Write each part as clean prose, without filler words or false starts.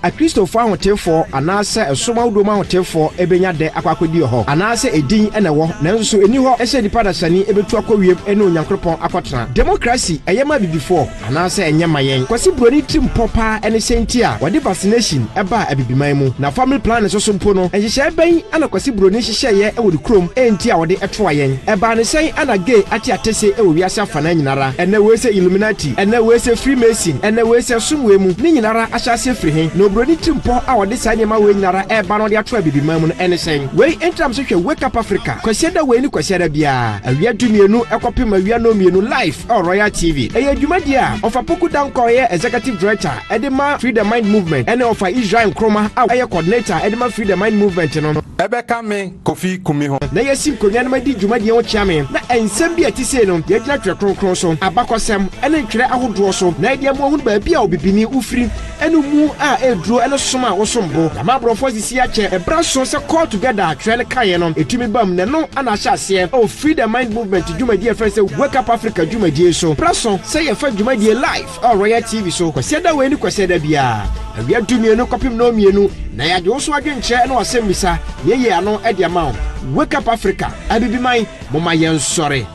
a Christopher hotelfo anase esoma wodoma hotelfo ebenya de akwakodi ho anase edin ene wo nanso eni ho ehye nipa da sani ebetu akwawiem ene onyankropon akotena democracy eyema bibifo anase enyema yen kwasi broni tim popa ene senti a wode vaccination eba abibiman mu na family plan so mpo no ehye ben ana kwasi broni hye ye ewo krom enti a wode etoa yen eba ne sen ana gay ati atese ewo wiase afana nyinara ene we se illuminati ene we se freemason ene we se sumwe mu ni nyinara ahyase firi hen no broni timpo a wode sa nyema we nyinara eba no de atoa bibiman mu ene sen we entram so hwe wake up Africa kwasiada we ni kwasiada bia awia dumienu ekopem awia no mienu live on Royal TV eye dwumadi a ofa poku danko ye executive director edema freedom mind movement ene ofa Israel Nkroma a eye coordinator edema freedom mind movement no ebeka me Kofi Kumi ho na yesim konya na madi dwumadi e wo chiame na ensem bia ti se no ye gina twekronkron so abakosem ene ntwere ahodo so na ide mo hu ba bia obibini ufiri ene mu a edro ene soma a wo sombo na mabrofo sisi a che ebra so se call together twele kaye no etumi bam ne no ana hye ase o freedom mind movement dwumadi e friend say wake up Africa dwumadi so praso say ye fa dwumadi live on Royal TV so kwasiada we ni kwasiada bia awia dumienu kopim no mienu na ya jo so adwenche na wasemmisa ye ano e de ma wake up Africa abibiman moma yen sore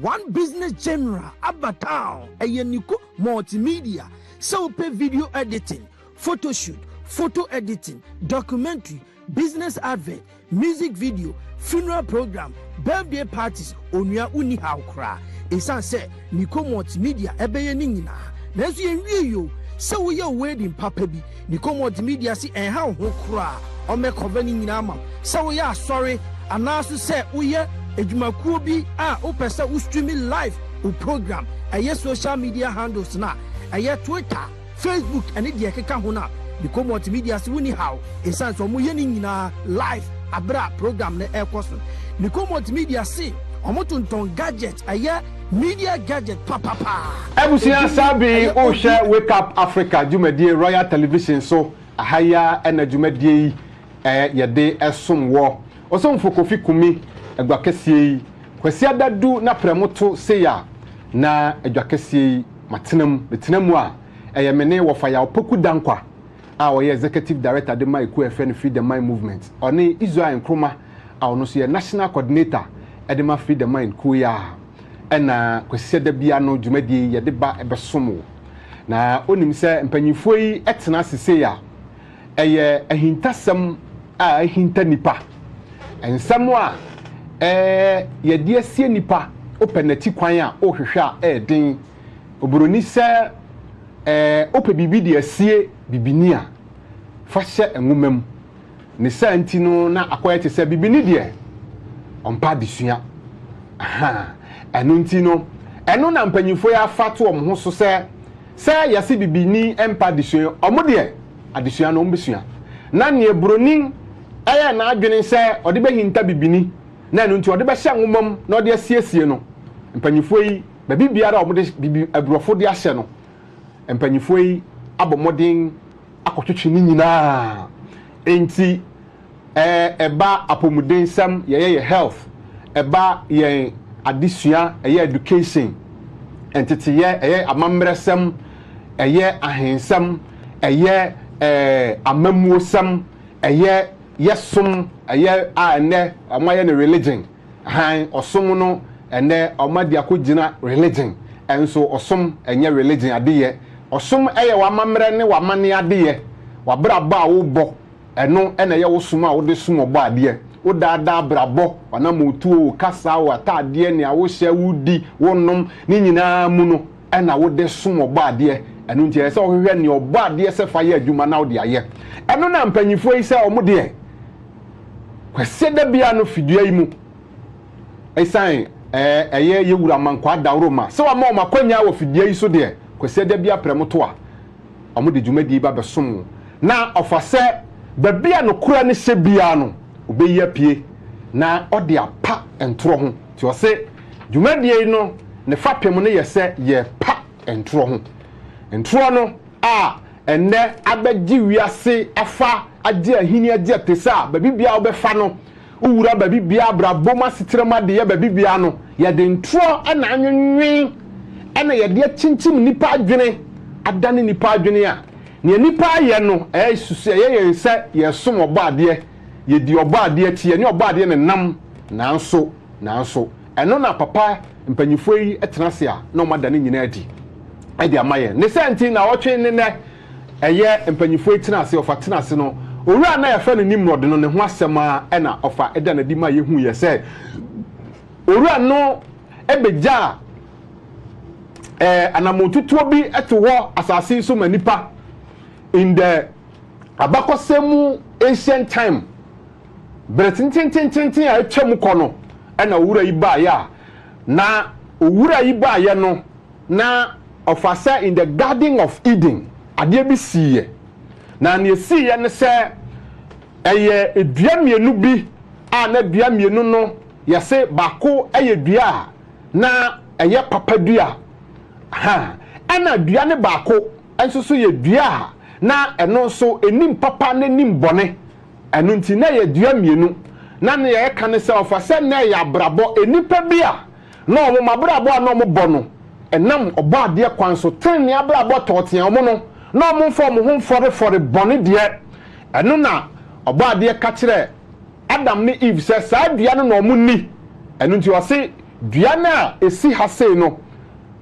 one business general abatown ayeniko multimedia so pay video editing photo shoot photo editing documentary business advert music video funeral program birthday parties onua uni haukra esan say niko multimedia ebeye ni nyina nanso yenwie yo so we your wedding papa bi niko multimedia si enha ho kra o me cover ni nyina ma so we are sorry anaso say we ejumakuo bi a o pese u streaming live o program aye social media handles na aye Twitter Facebook and the keka ho na niko multimedia si woni how esan so mo ye ni nyina live abra program na ekoso niko multimedia si omotonton gadget aye media gadget papa ebusia sabi o share wake up Africa dwumadie Royal Television so ahaya ena dwumadie ye de esomwo osomfo Kofi Kumi agwakesie kwasi adadu na premoto seya na agwakesie matenamu a eyemene wo fa ya opoku dankwa a wo ye executive director de Maiku FN Freedom Mind Movement oni Israel Nkroma a ono so ye national coordinator edema Freedom Mind kuya ena kwasi adabia no dwumadie ye de ba ebesomo na onim se mpanyifo yi etena seya eye ahintasem a ahinta nipa ensamo a ye die sie nipa openati kwan a ohwehwe a edin obroni se ope bibi de asie bibini a fa hye enwomam ne santi no na akoye te se bibini de ompa disua aha eno nti no eno na mpanyifo ya fato omho so se yase bibini empa disua omo de adisua no mbesua na ne broni aya na adwene se ode behinta bibini na eno nti ode be hye nwomam na ode asiesie no mpanyifo yi ba bibiara omode bibi abrofo de ahye no mpanyifo yi abomodin akotwetwe ni nyina enti eba apomuden sam ye health eba ye adisua ye education entity ye amamresam ye ahensam ye amamuo sam ye yesum ye ane amaye ne religion han osom no ene omadi akogina religion enso osom enye religion adeye osom eye wamamre ne wamane adeye wabraba wo bo eno ene ye wosum a wo de sum obo ade wo dada brabo wana motuo kasa wo atade ne a wo hye wudi wonom ni nyina mu no ena wo de sum obo ade eno nti ese wo hwehwe ne obo ade se fa ye adwuma na wo de aye eno na mpanyifo yi se omo de kwese da bia no fidua yi mu esan eye yewura mankwa dawroma se wa ma makonya wo fidua yi so de kwese da bia premoto a omo de dwumadi ba besom na ofase babia no kura ne hye bia no obeyi apie na ode apa entro ho ti o se dwumadi no ne fapem no yese ye pa entro ho entro no a enne abagi wiase afa ade ahini ade atesa babibia obefa no uwura babibia braboma sitrema de ye babibia no ye de ntro ana anwenwen ana ye de chinchim nipa adwene adane nipa adwene a ne nipa ye no susu ye se ye som obo ade ye di obo ade tie ne obo ade ne nam nanso eno na papa mpanyifo yi etenase a na omadane nyina adi ade amaye ne senti na wotwe ne ne eye mpanyifo yi tenase ofa tenase no owura na ya fa ne Nimrod no ne ho asema na ofa eda na di ma ye hu ye se owura no ebeja anamotutuo bi eto ho asase so manipa in the abakosemu ancient time bretintintintin a etwam kono na owura yi ba ya na owura yi ba ya no na ofasa in the garden of Eden ade bi siye na ne siye ne se eye edua mienu bi a na dua mienu no yese bako eye dua na eye papa dua ana dua ne bako enso so ye dua na eno so enim papa na nim bone eno nti na ye dua mienu na ne ye ka ne se ofasa na ye abrabo enipa bia na omo mabrabo na omo bono enam obo ade kwan so ten ne abrabo toten omo no na omo fo mo ho fore bone de eno na obo ade ka kire Adam ne Eve se sa dua no na omo ni eno nti o se dua na esi ha sei no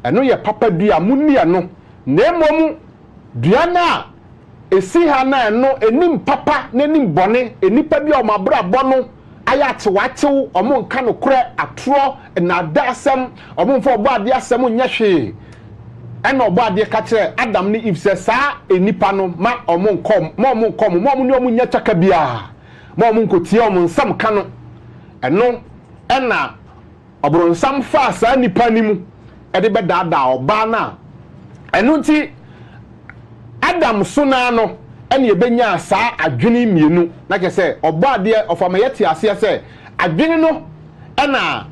eno ye papa dua munni ano na emom dua na esi ha na eno enim papa na enim bone enipa bia o mabra bono aya tewatew omo nka no kure atro na dasem omo mfo obo ade asem nya hwe ena obo ade ka kire Adam ne Eve se sa enipa no ma omo nkom mo ni omo nya chaka bia mo nkotie omo nsam ka no eno ena obro nsam fa sa nipa ni mu ede be dada oba na eno nti Adam suna no ene ye benya sa adwene mienu na ke se obo ade ofama yete ase se adwene no ena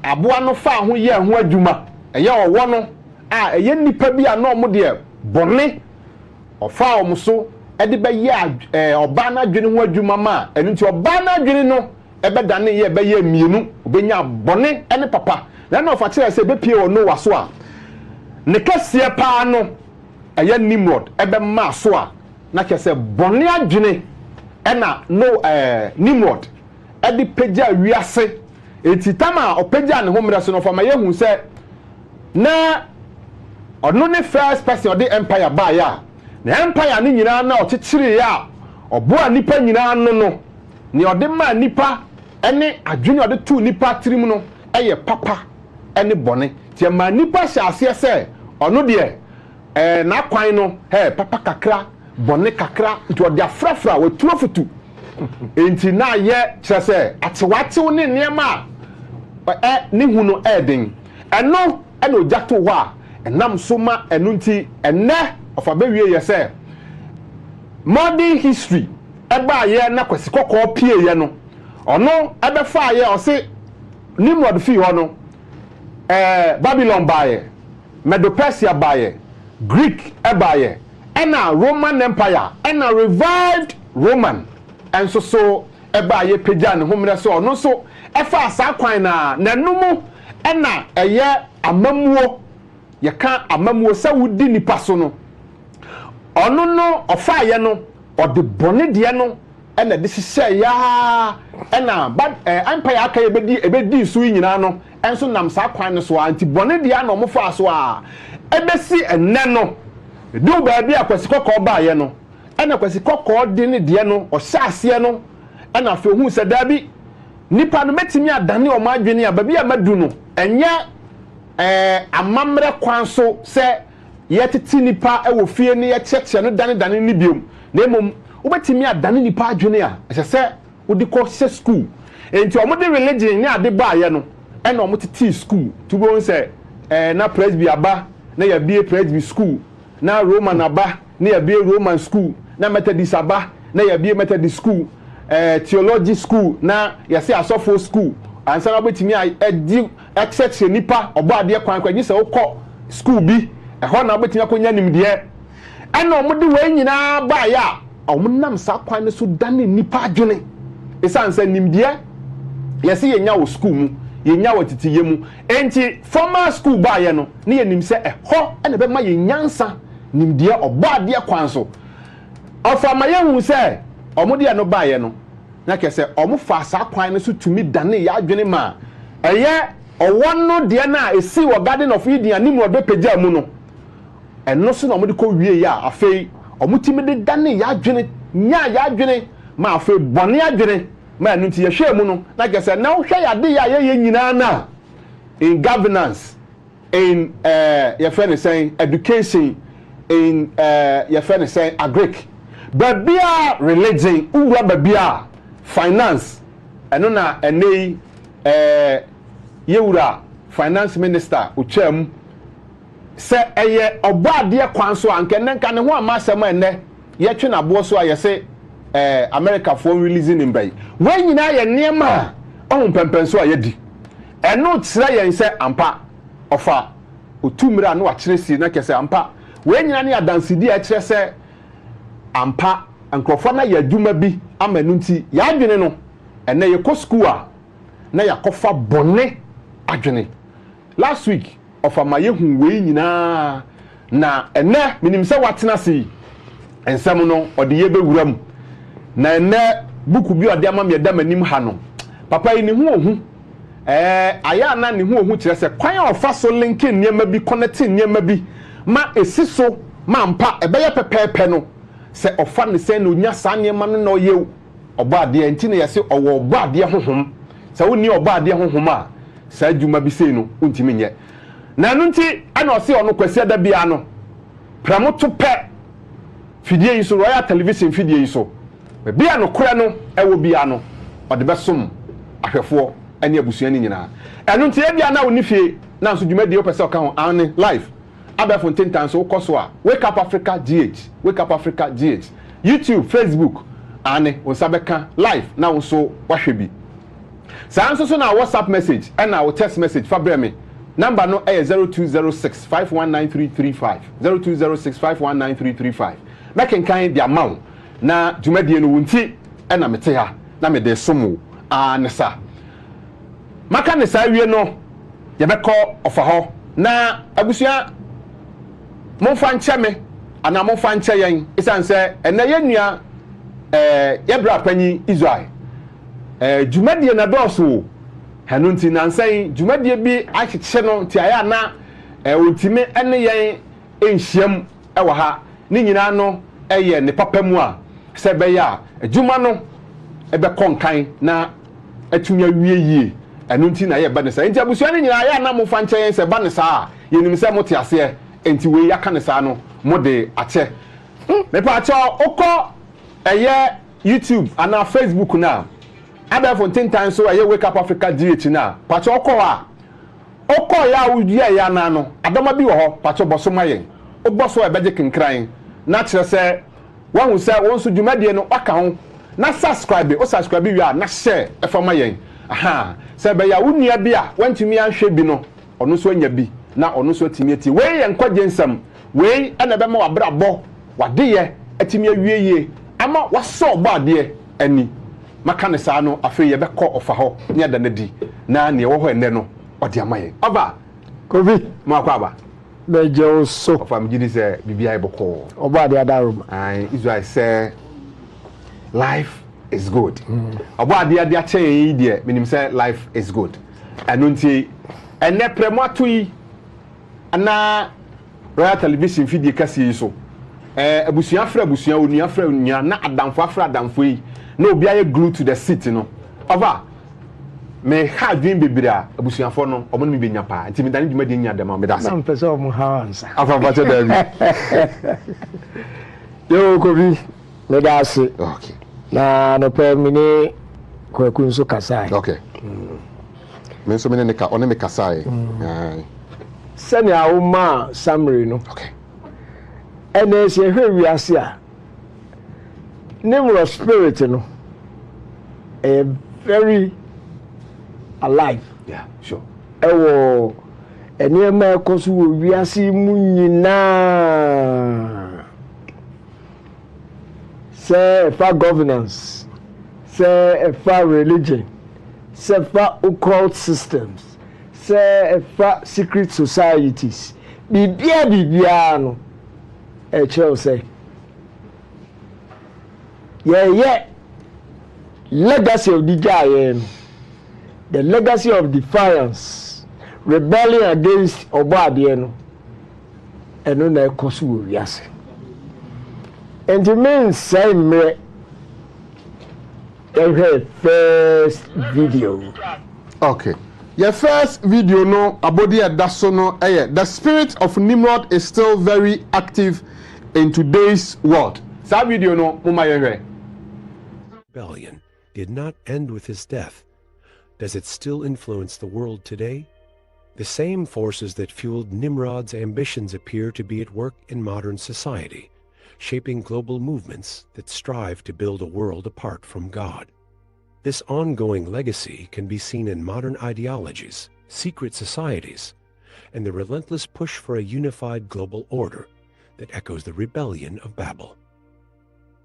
aboa no fa ho ye ho adwuma eye owo no a eye nipa bia na omo de bone ofa omo so ede be ye oba na adwene ho adwuma ma eno nti oba na adwene no ebe dane ye be ye mienu obenya bone ene papa na ofa kire se be pie ono waso a ne kasie pa no eye Nimrod ebe ma so a na kese bone adwene ena no Nimrod edi peja wiase etitama opeja ne homre so no fama yehu se na ono ne first person of the empire ba ya na empire ni nyina na ochichiri ya obo a nipa nyina no ni ode ma nipa ene adwene ode tu nipa tirim no eye papa ene bone ti ma nipa sha ase se ono de na kwan no papa kakra bone kakra nti ode afrafra watuafutu enti na ye kire se atewatew ne niema ne hu no eden eno ene ojato ho a enam so ma eno nti enne ofa be wie ye se modern history eba ye na kwesi kokko pie ye no ono ebe fa ye o se Nimrod fi ho no Babylon baye Medo-Persia baye Greek ebaye ena Roman Empire ena revived Roman enso so ebaye peja ne homre so ono so efa asa kwan na nanumu ena eye amamuo ye ka amamuo se wudi nipa so no ono no ofa ye no ode bone de no ena de hye ya ena empire aka ebedi so nyina no enso nam sa kwan no so anti bone de na omo fa so a ebesi enne no du ba bia akwasi kokko ba ye no ena akwasi kokko de ne de no o hyase no ena fe hu se dabi nipa no metimi adane o ma adwene a ba bia madu no enye amamre kwan so se yetiti nipa ewo fie ne ye cheche no dane ni biom na emom obetimi adane nipa adwene a se odi ko se school enti omo de religion ni ade ba ye no ena omo titi school tubo nse na presby aba na ya bie presby school na Roman aba na ya bie Roman school na Methodist aba na ya bie Methodist school theology school na ya se asofo school ansa na obetimi adi exception nipa obo ade kwan kwa nyise ukọ school bi ho na obetimi akonya nimde ena omo de we nyina ba ya omo nam sa kwan so dane nipa adwene esansa nimde yesi yenya wo school mu yenya watiti yemu enti formal school ba ye no ne yenim se ho ene be ma yenyansa nimdeɛ ɔbɔ adeɛ kwan so ɔfa ma yɛhu sɛ ɔmo deɛ no baayɛ no na kɛsɛ ɔmo fa saa kwan no so tumi dane yɛ adwene ma ɛyɛ ɔwɔ no deɛ na esi wɔ Garden of Eden anim wɔ bɛpagya mu no ɛno so na ɔmo de kɔ wie yɛ a afei ɔmo timi de dane yɛ adwene nya yɛ adwene ma afei bɔne adwene ma ɛno nti yɛhwɛ mu no na kɛsɛ na wohwɛ yɛ ade yɛ a yɛyɛ nyinaa na in governance in yɛfrɛ ne sɛn education in yɛfrɛ ne sɛn agric babia religion uwura babia finance ɛno na ɛnɛ yɛwura finance minister otwam sɛ ɛyɛ ɔbɔ adeɛ kwan so anka nka ne ho ama asɛm ɛnɛ yɛtwe naboɔ so a yɛsɛ America for releasing him by when nyina yɛ nneɛma ɔho pɛmpɛn so a yɛdi ɛno kyerɛ yɛn sɛ ampa ɔfa otumira no akyerɛ si na kɛsɛ ampa when nyina ne adansidi a kyerɛ sɛ ampa nkrɔfo na yɛ adwuma bi ama no nti yɛadwene no ɛnɛ yɛkɔ school a na yɛakɔfa bɔne adwene last week ɔfa ma yɛhu wei nyinaa na ɛnɛ minim sɛ watena se nsɛm no ɔde yɛbɛwura mu na ɛnɛ buku bi ɔde ama me da manim ha no papa yi ne ho ohu aya na ne ho ohu kyerɛ sɛ kwan a ɔfa so link nneɛma bi connect nneɛma bi ma esi so ma mpa ɛbɛyɛ pɛpɛɛpɛ no sɛ ɔfa ne sɛ na onya saa nneɛma no na ɔyɛ ɔbɔ adeɛ nti na yɛsɛ ɔwɔ ɔbɔ adeɛ honhom sɛ wonni ɔbɔ adeɛ honhom a saa adwuma bi sei no wontimi nyɛ na ɛno nti ɛna ɔse ɔno kwasi ada bia no pramoto pɛ fidie yi so Royal Television fidie yi so bia no korɛ no ɛwɔ bia no ɔde bɛsom ahwɛfoɔ ɛne abusua ne nyinaa ɛno nti ebia na woni fie na nso dwumadie wopɛ sɛ ɔka ho ane live abɛfo ntentan so wokɔ so a Wake Up Africa GH Wake Up Africa GH YouTube Facebook ane wo nsa bɛka live na wo nso wahwɛ bi saa nso so na WhatsApp message ɛna wo text message fa brɛ me number no ɛyɛ 0206 519335 0206 519335 mɛkenkan de ama wo na dwumadie no wonti ɛna mete ha na me de somo ne sa maka ne sa wie no yɛbɛkɔ ɔfa hɔ na abusua momfa nkyɛ me ana momfa nkyɛ yɛn isan sɛ ɛna yɛnua yɛbra panyi Israel dwumadie na dɔɔso hanu nti nansan dwumadie bi ahyehyɛ no nti ayɛ na ontime ɛne yɛn nhyiam ɛwɔ ha ne nyinaa no ɛyɛ ne papa mu a sɛ bɛyɛ a adwuma no ɛbɛkɔ nkan na atumi awie yie ɛno nti na yɛba ne saa nti abusua ne nyinaa ayɛ na mofa nkyɛ yɛn sɛ ba ne saa yɛnim sɛ mote aseɛ nti wei yaka ne saa no mode akyɛ mepa akyɛ okɔ ɛyɛ YouTube ana Facebook na abɛfo ntentan so ɛyɛ Wake Up Africa GH na pakyɛ okɔ a okɔ ya wudua ya na no adama bi wɔ hɔ pakyɛ bɔso ma yɛn obɔso ɛbɛgye kenkran na kyerɛ sɛ wahu sɛ wɔn so dwumadie no waka ho na subscribe o subscribe wi a na share ɛfa ma yɛn aha sɛ bɛya wunua bi a wantumi anhwɛ bi no ɔno so anya bi na ɔno so atimi ati wei yɛ nkɔgye nsɛm wei ɛna bɛma wabrabɔ wadeyɛ atimi awie yie ama wasɔ ɔbɔ adeɛ ani maka ne saa no afei yɛbɛkɔ ɔfa hɔ ne ada ne di na ne ɛwɔ hɔ ɛnɛ no ɔde ama yɛn ɔba Kofi mo akɔ aba mejo so ɔfa me gidi sɛ bibia ɛbɔkɔ ɔbɔ adeɛ adarom ai Israel sɛ life is good ɔbɔ adeɛ adeɛ akyɛ yɛn yi deɛ menim sɛ life is good ɛno nti ɛnɛ prɛmo ato yi ana Royal Television fidie kɛse yi so abusua fra abusua onua fra onua na adamfo afra adamfo yi na obi ayɛ glue to the seat no ɔba me ha dream bebre a abusuafo no ɔmo no me benya pa nti me dane dwuma de nya dɛm me da se na mpɛsɛ ɔmo ha ansa afa ba che da bi yo Kofi me da se okay na no pɛ me ne kwaku nso kasa okay me nso me ne ka one me kasa sɛne a wo ma summary no okay ɛna ɛsɛ hwɛ wiase a Nimrod spirit no very alive yeah sure ɛwɔ ɛnneɛma ɛkɔ so wɔ wiase mu nyinaa sɛ ɛfa governance sɛ ɛfa religion sɛ ɛfa occult systems sɛ ɛfa secret societies biribiara no ɛkyerɛw sɛ yɛyɛ legacy of the gyaeɛ no, the legacy of defiance, rebellion against ɔbɔ adeɛ no, ɛno na ɛkɔ so wɔ wiase. Nti mensɛe mmerɛ yɛhwɛ first video. Okay. Your first video no abodi ɛda so no ɛyɛ the spirit of Nimrod is still very active in today's world. That video no muma yɛhwɛ. Rebellion did not end with his death. Does it still influence the world today? The same forces that fueled Nimrod's ambitions appear to be at work in modern society, shaping global movements that strive to build a world apart from God. This ongoing legacy can be seen in modern ideologies, secret societies, and the relentless push for a unified global order that echoes the rebellion of Babel.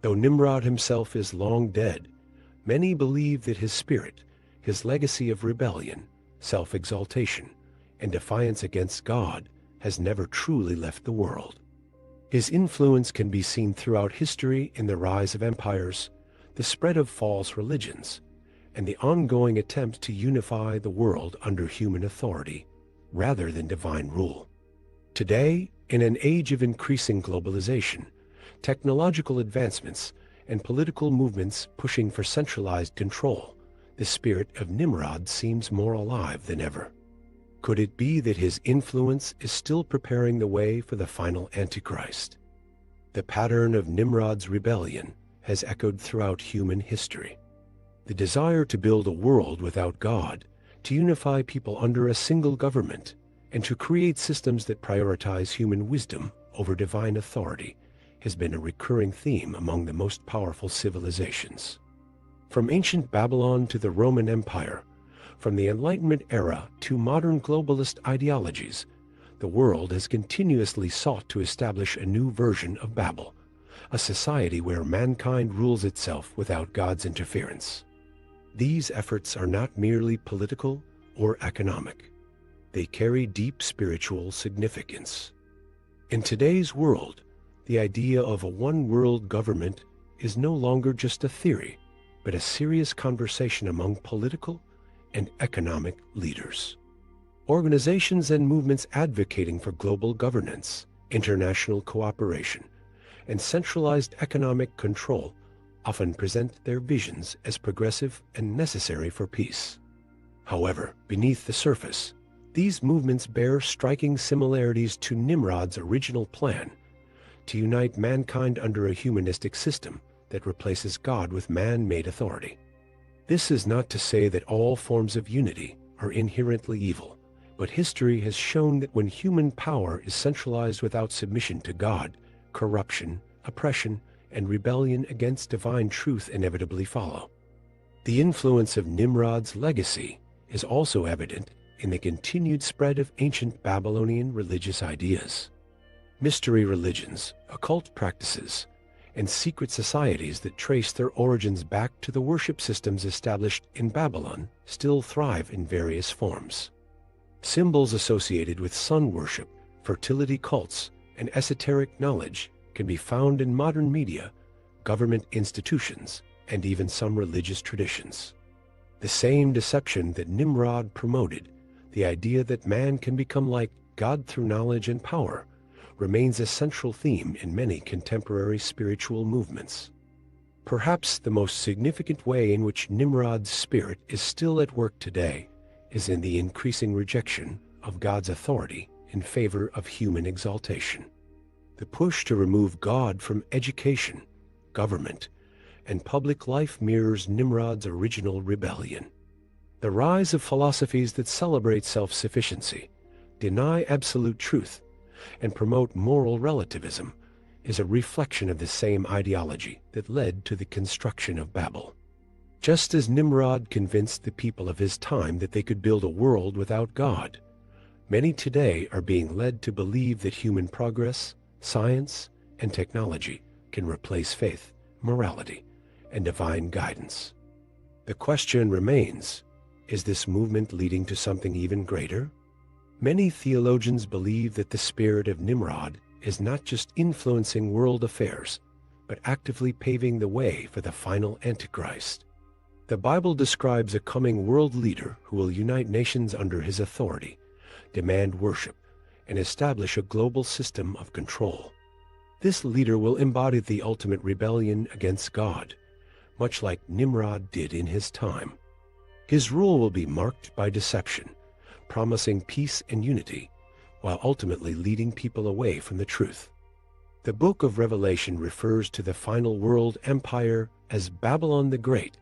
Though Nimrod himself is long dead, many believe that his spirit, his legacy of rebellion, self-exaltation, and defiance against God has never truly left the world. His influence can be seen throughout history in the rise of empires, the spread of false religions, and the ongoing attempt to unify the world under human authority rather than divine rule. Today, in an age of increasing globalization, technological advancements, and political movements pushing for centralized control, the spirit of Nimrod seems more alive than ever. Could it be that his influence is still preparing the way for the final Antichrist? The pattern of Nimrod's rebellion has echoed throughout human history. The desire to build a world without God, to unify people under a single government, and to create systems that prioritize human wisdom over divine authority has been a recurring theme among the most powerful civilizations. From ancient Babylon to the Roman Empire, from the Enlightenment era to modern globalist ideologies, the world has continuously sought to establish a new version of Babel, a society where mankind rules itself without God's interference. These efforts are not merely political or economic. They carry deep spiritual significance. In today's world, the idea of a one-world government is no longer just a theory, but a serious conversation among political and economic leaders. Organizations and movements advocating for global governance, international cooperation, and centralized economic control often present their visions as progressive and necessary for peace. However, beneath the surface, these movements bear striking similarities to Nimrod's original plan to unite mankind under a humanistic system that replaces God with man-made authority. This is not to say that all forms of unity are inherently evil, but history has shown that when human power is centralized without submission to God, corruption, oppression, and rebellion against divine truth inevitably follow. The influence of Nimrod's legacy is also evident in the continued spread of ancient Babylonian religious ideas. Mystery religions, occult practices, and secret societies that trace their origins back to the worship systems established in Babylon still thrive in various forms. Symbols associated with sun worship, fertility cults, and esoteric knowledge can be found in modern media, government institutions, and even some religious traditions. The same deception that Nimrod promoted, the idea that man can become like God through knowledge and power, remains a central theme in many contemporary spiritual movements. Perhaps the most significant way in which Nimrod's spirit is still at work today is in the increasing rejection of God's authority in favor of human exaltation. The push to remove God from education, government, and public life mirrors Nimrod's original rebellion. The rise of philosophies that celebrate self-sufficiency, deny absolute truth, and promote moral relativism is a reflection of the same ideology that led to the construction of Babel. Just as Nimrod convinced the people of his time that they could build a world without God, many today are being led to believe that human progress, science, and technology can replace faith, morality, and divine guidance. The question remains, is this movement leading to something even greater? Many theologians believe that the spirit of Nimrod is not just influencing world affairs, but actively paving the way for the final Antichrist. The Bible describes a coming world leader who will unite nations under his authority, demand worship, and establish a global system of control. This leader will embody the ultimate rebellion against God, much like Nimrod did in his time. His rule will be marked by deception, promising peace and unity, while ultimately leading people away from the truth. The book of Revelation refers to the final world empire as Babylon the Great,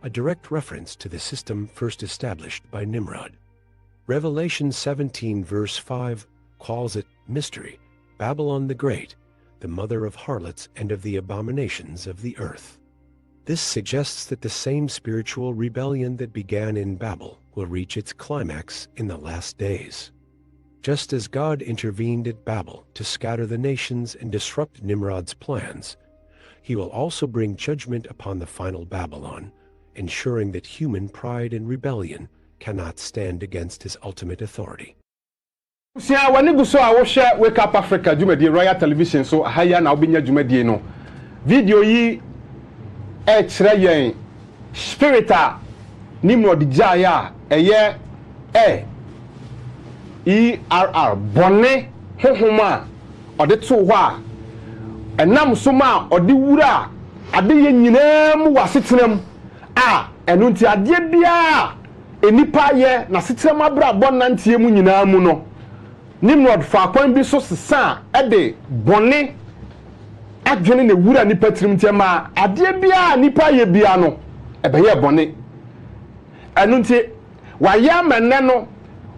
a direct reference to the system first established by Nimrod. Revelation 17 verse 5 calls it mystery, Babylon the Great, the mother of harlots and of the abominations of the earth. This suggests that the same spiritual rebellion that began in Babel will reach its climax in the last days. Just as God intervened at Babel to scatter the nations and disrupt Nimrod's plans, he will also bring judgment upon the final Babylon, ensuring that human pride and rebellion cannot stand against his ultimate authority. Sia wani guso a wo hwe Wake Up Africa Jumadi Royal Television so haya na obinya Jumadi no video yi e kire yen spirit a Nimrod jaya eye ERR bone hohoma ode to ho a enam so ma ode wura ade ye nyina mu wasetenam a enu nti ade bia enipa ye na setenam abra bonantie mu nyina mu no Nimrod fa kwan bi so sesa ede bone adwene ne wura nipa tirim tema ade bia nipa ye bia no ebeye bone enu nti wa ya menne no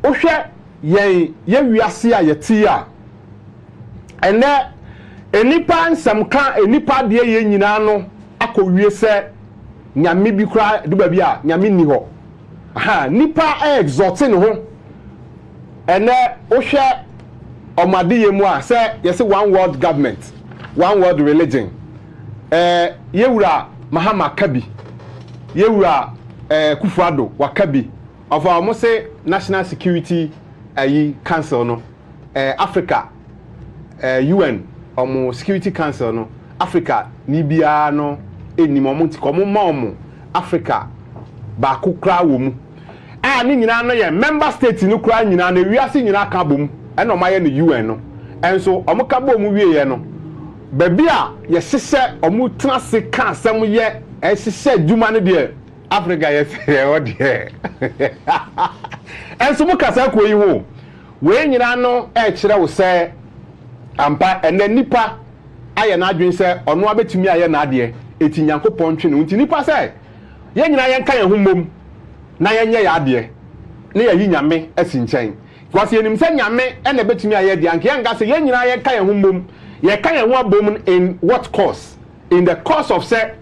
ohwe ye wiase a yeti a ene enipa nsamka enipa de ye nyina no akọwie se nyame bi kra de ba bi a nyame ni ho aha nipa exalting ho ene ohwe omade ye mu a se yesi one world government one world religion yewura Mahama Kabi yewura Kufuado wakabi of our say national security council no Africa UN security council no Africa ni bia no enimo nti komo ma omo Africa ba ku kra wo mu ni nyina no ye member state no kra nyina na wiase nyina ka bom e no maye no UN no enso omo ka bom wie ye no baby a ye sese omo trase ka asem ye e sese djuma no de Africa yes o de enso mo kasa ko yi wo we nyina no e kire wo se ampa ene nipa aye na adwen se ono abetumi aye na ade eti Nyankopon twe no nti nipa se ye nyina ye nka ye hummom na ye nye ya ade ne ye yi nyame asinchen kwase enim se nyame ene betumi aye de anke ye nga se ye nyina ye nka ye hummom ye ka ye ho abom in what course in the course of say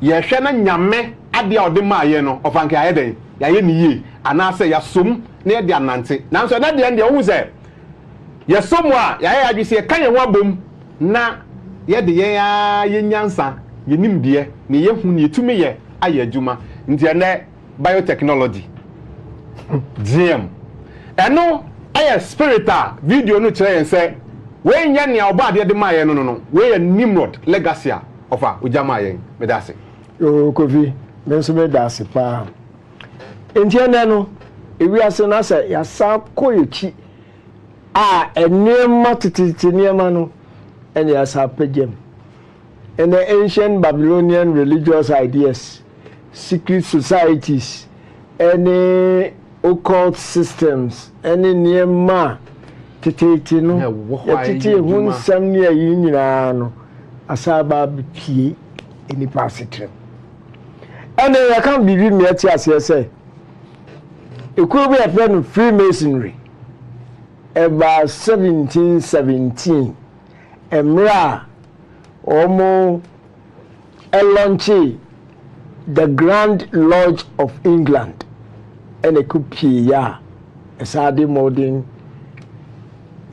ye hwe na nyame ade a ode ma ye no ofanke aye den ya ye ni ye ana se ya som na ye de anante na so na de en de wo se ye som a ya ye adwise ye ka ye ho abom na ye de ye ya ye nyansa ye nimde ne ye hu ne etumi ye aye adwuma nti ene biotechnology GM eno aye spirit a video no kire yen se we nya ne obade de ma ye no we ye Nimrod legacy of a ujama yen me da se o Kofi me so me da se pa enti ene no ewi ase na se ya sa koyechi a enema tititi niema no ene ya sa pegem in the ancient Babylonian religious ideas, secret societies, any occult systems, any niema tete no tete hun sam ne yi nyina no asaba bipie eni pasitre and I can't believe me at say it could be a friend of Freemasonry about 1717 emra omo elonchi the Grand Lodge of England and a kupie ya a sadi modern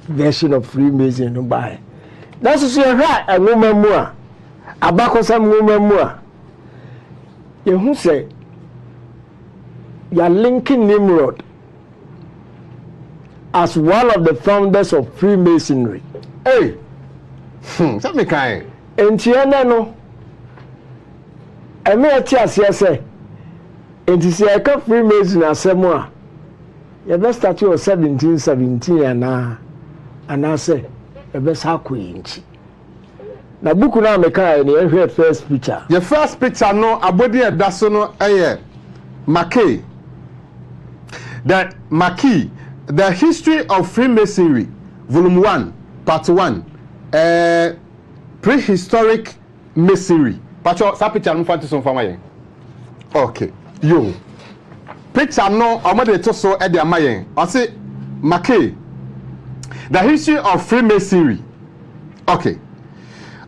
version of Freemason no buy that's so right a woman more abakosam woman more you who say you're linking Nimrod as one of the founders of Freemasonry Hey. Tell me kind. Enti ene no. Eme ati ase se. Enti se eka Freemason asem a. Ye be start o 1717 ana se e be sa koyinchi. Na buku na meka ni ehwe first picture. Your first picture no abodi e da so no eye Mackay. The History of Freemasonry, Volume 1, Part 1. Prehistoric Masonry. Pacho, sa picture no fanti so fama yen. Okay. Yo. Picture no amade to so e de amayen. I say Mackay. The History of Freemasonry. Okay.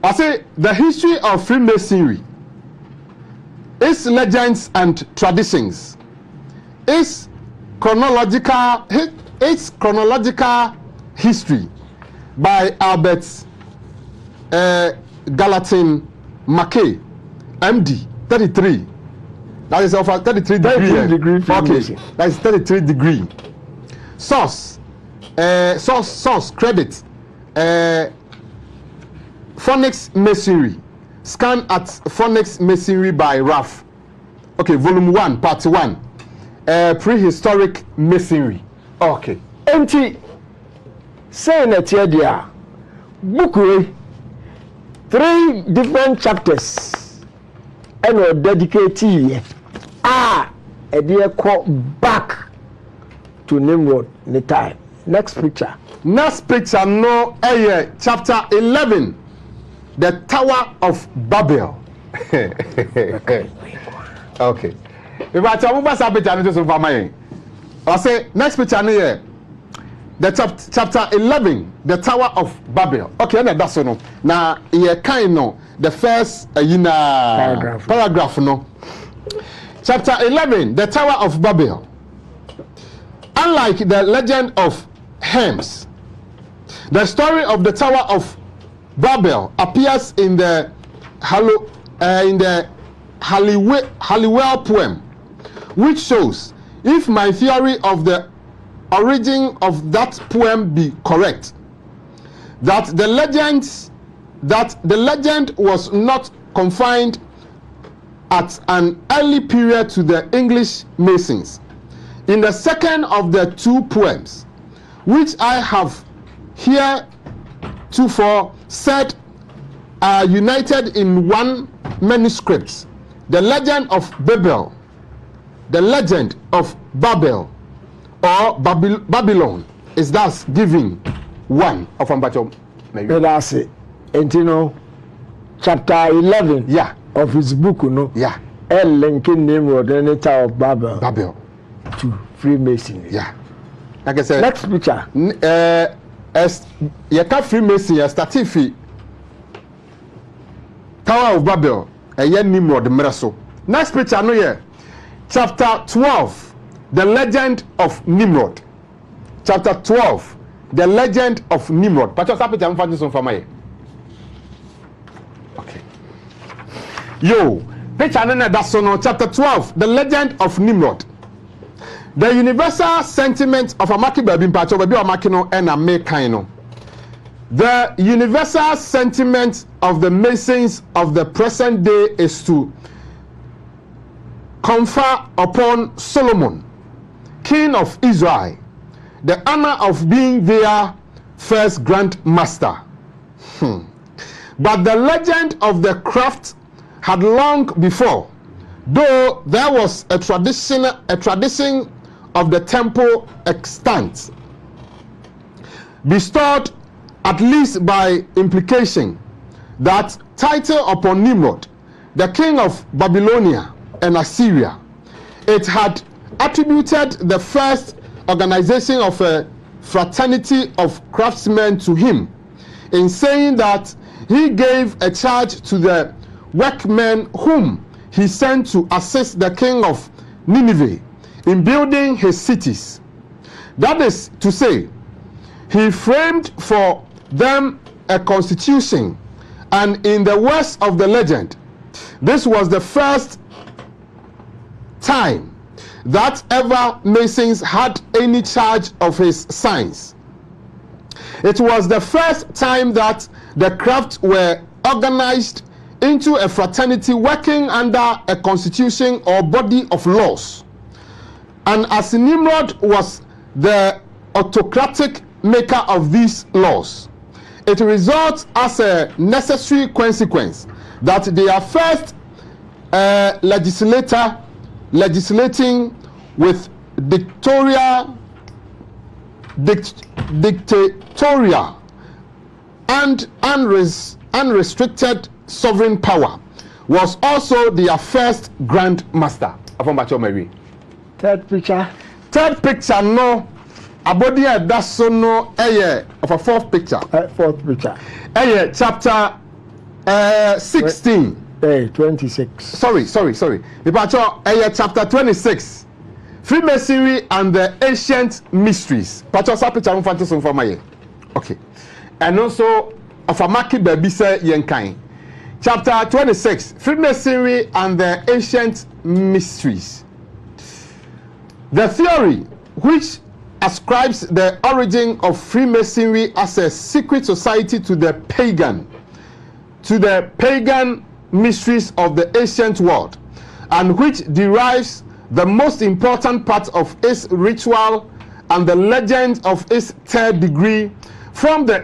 I say the history of Freemasonry, its legends and traditions, its chronological history by Albert Gallatin Mackay, MD, 33. That is over 33 degree. Okay, that is 33 degree. Source credit. Phonics Masonry. Scan at Phonics Masonry by Ralph. Okay, Volume 1, Part 1. Prehistoric Masonry. Okay. Enti say na tie dia book we 3 different chapters and we dedicate here. E dey call back to Nimrod the time. Next picture No chapter 11. The Tower of Babel. Okay. If I tell you about picture, just over my. I say next picture here. The chapter 11, the Tower of Babel. Okay, that's no. Now here kind no the first paragraph no. Chapter 11, the Tower of Babel. Unlike the legend of Hermes, the story of the Tower of Babel appears in the Halliwell poem, which shows, if my theory of the origin of that poem be correct, that the legend was not confined at an early period to the English Masons. In the second of the 2 poems, which I have here heretofore said are united in one manuscript, the legend of Babel, or Babylon is thus giving one of Ambacho. That's it. And you know, chapter 11 of his book, linking Nimrod and the Tower of Babel to Freemasonry. Like I said, next picture. As you can Freemason, starting fee Tower of Babel, a young Nimrod Meraso. Next picture, no, chapter 12, the legend of Nimrod. Chapter 12, the legend of Nimrod. But what's happening? I'm finding some for my. Okay. Yo, picture no, that's no. Chapter 12, the legend of Nimrod. The universal sentiment of Amaki Babi Mpacho Babi Amakino and Amekaino. The universal sentiment of the Masons of the present day is to confer upon Solomon, king of Israel, the honor of being their first grand master. But the legend of the craft had long before, though there was a tradition of the temple extant, bestowed at least by implication, that title upon Nimrod, the king of Babylonia and Assyria. It had attributed the first organization of a fraternity of craftsmen to him, in saying that he gave a charge to the workmen whom he sent to assist the king of Nineveh in building his cities. That is to say, he framed for them a constitution, and in the words of the legend, this was the first time that ever Masons had any charge of his signs. It was the first time that the craft were organized into a fraternity working under a constitution or body of laws. And as Nimrod was the autocratic maker of these laws, it results as a necessary consequence that they are first legislating with dictatorial and unrestricted sovereign power, was also their first grand master. Third picture. Third picture no abodi adaso no of a fourth picture. Fourth picture. Chapter 16. 26. Sorry. Chapter 26. Freemasonry and the ancient mysteries. Okay. And also of a maki baby say yenkai. Chapter 26. Freemasonry and the ancient mysteries. The theory which ascribes the origin of Freemasonry as a secret society to the pagan mysteries of the ancient world, and which derives the most important part of its ritual and the legend of its third degree from the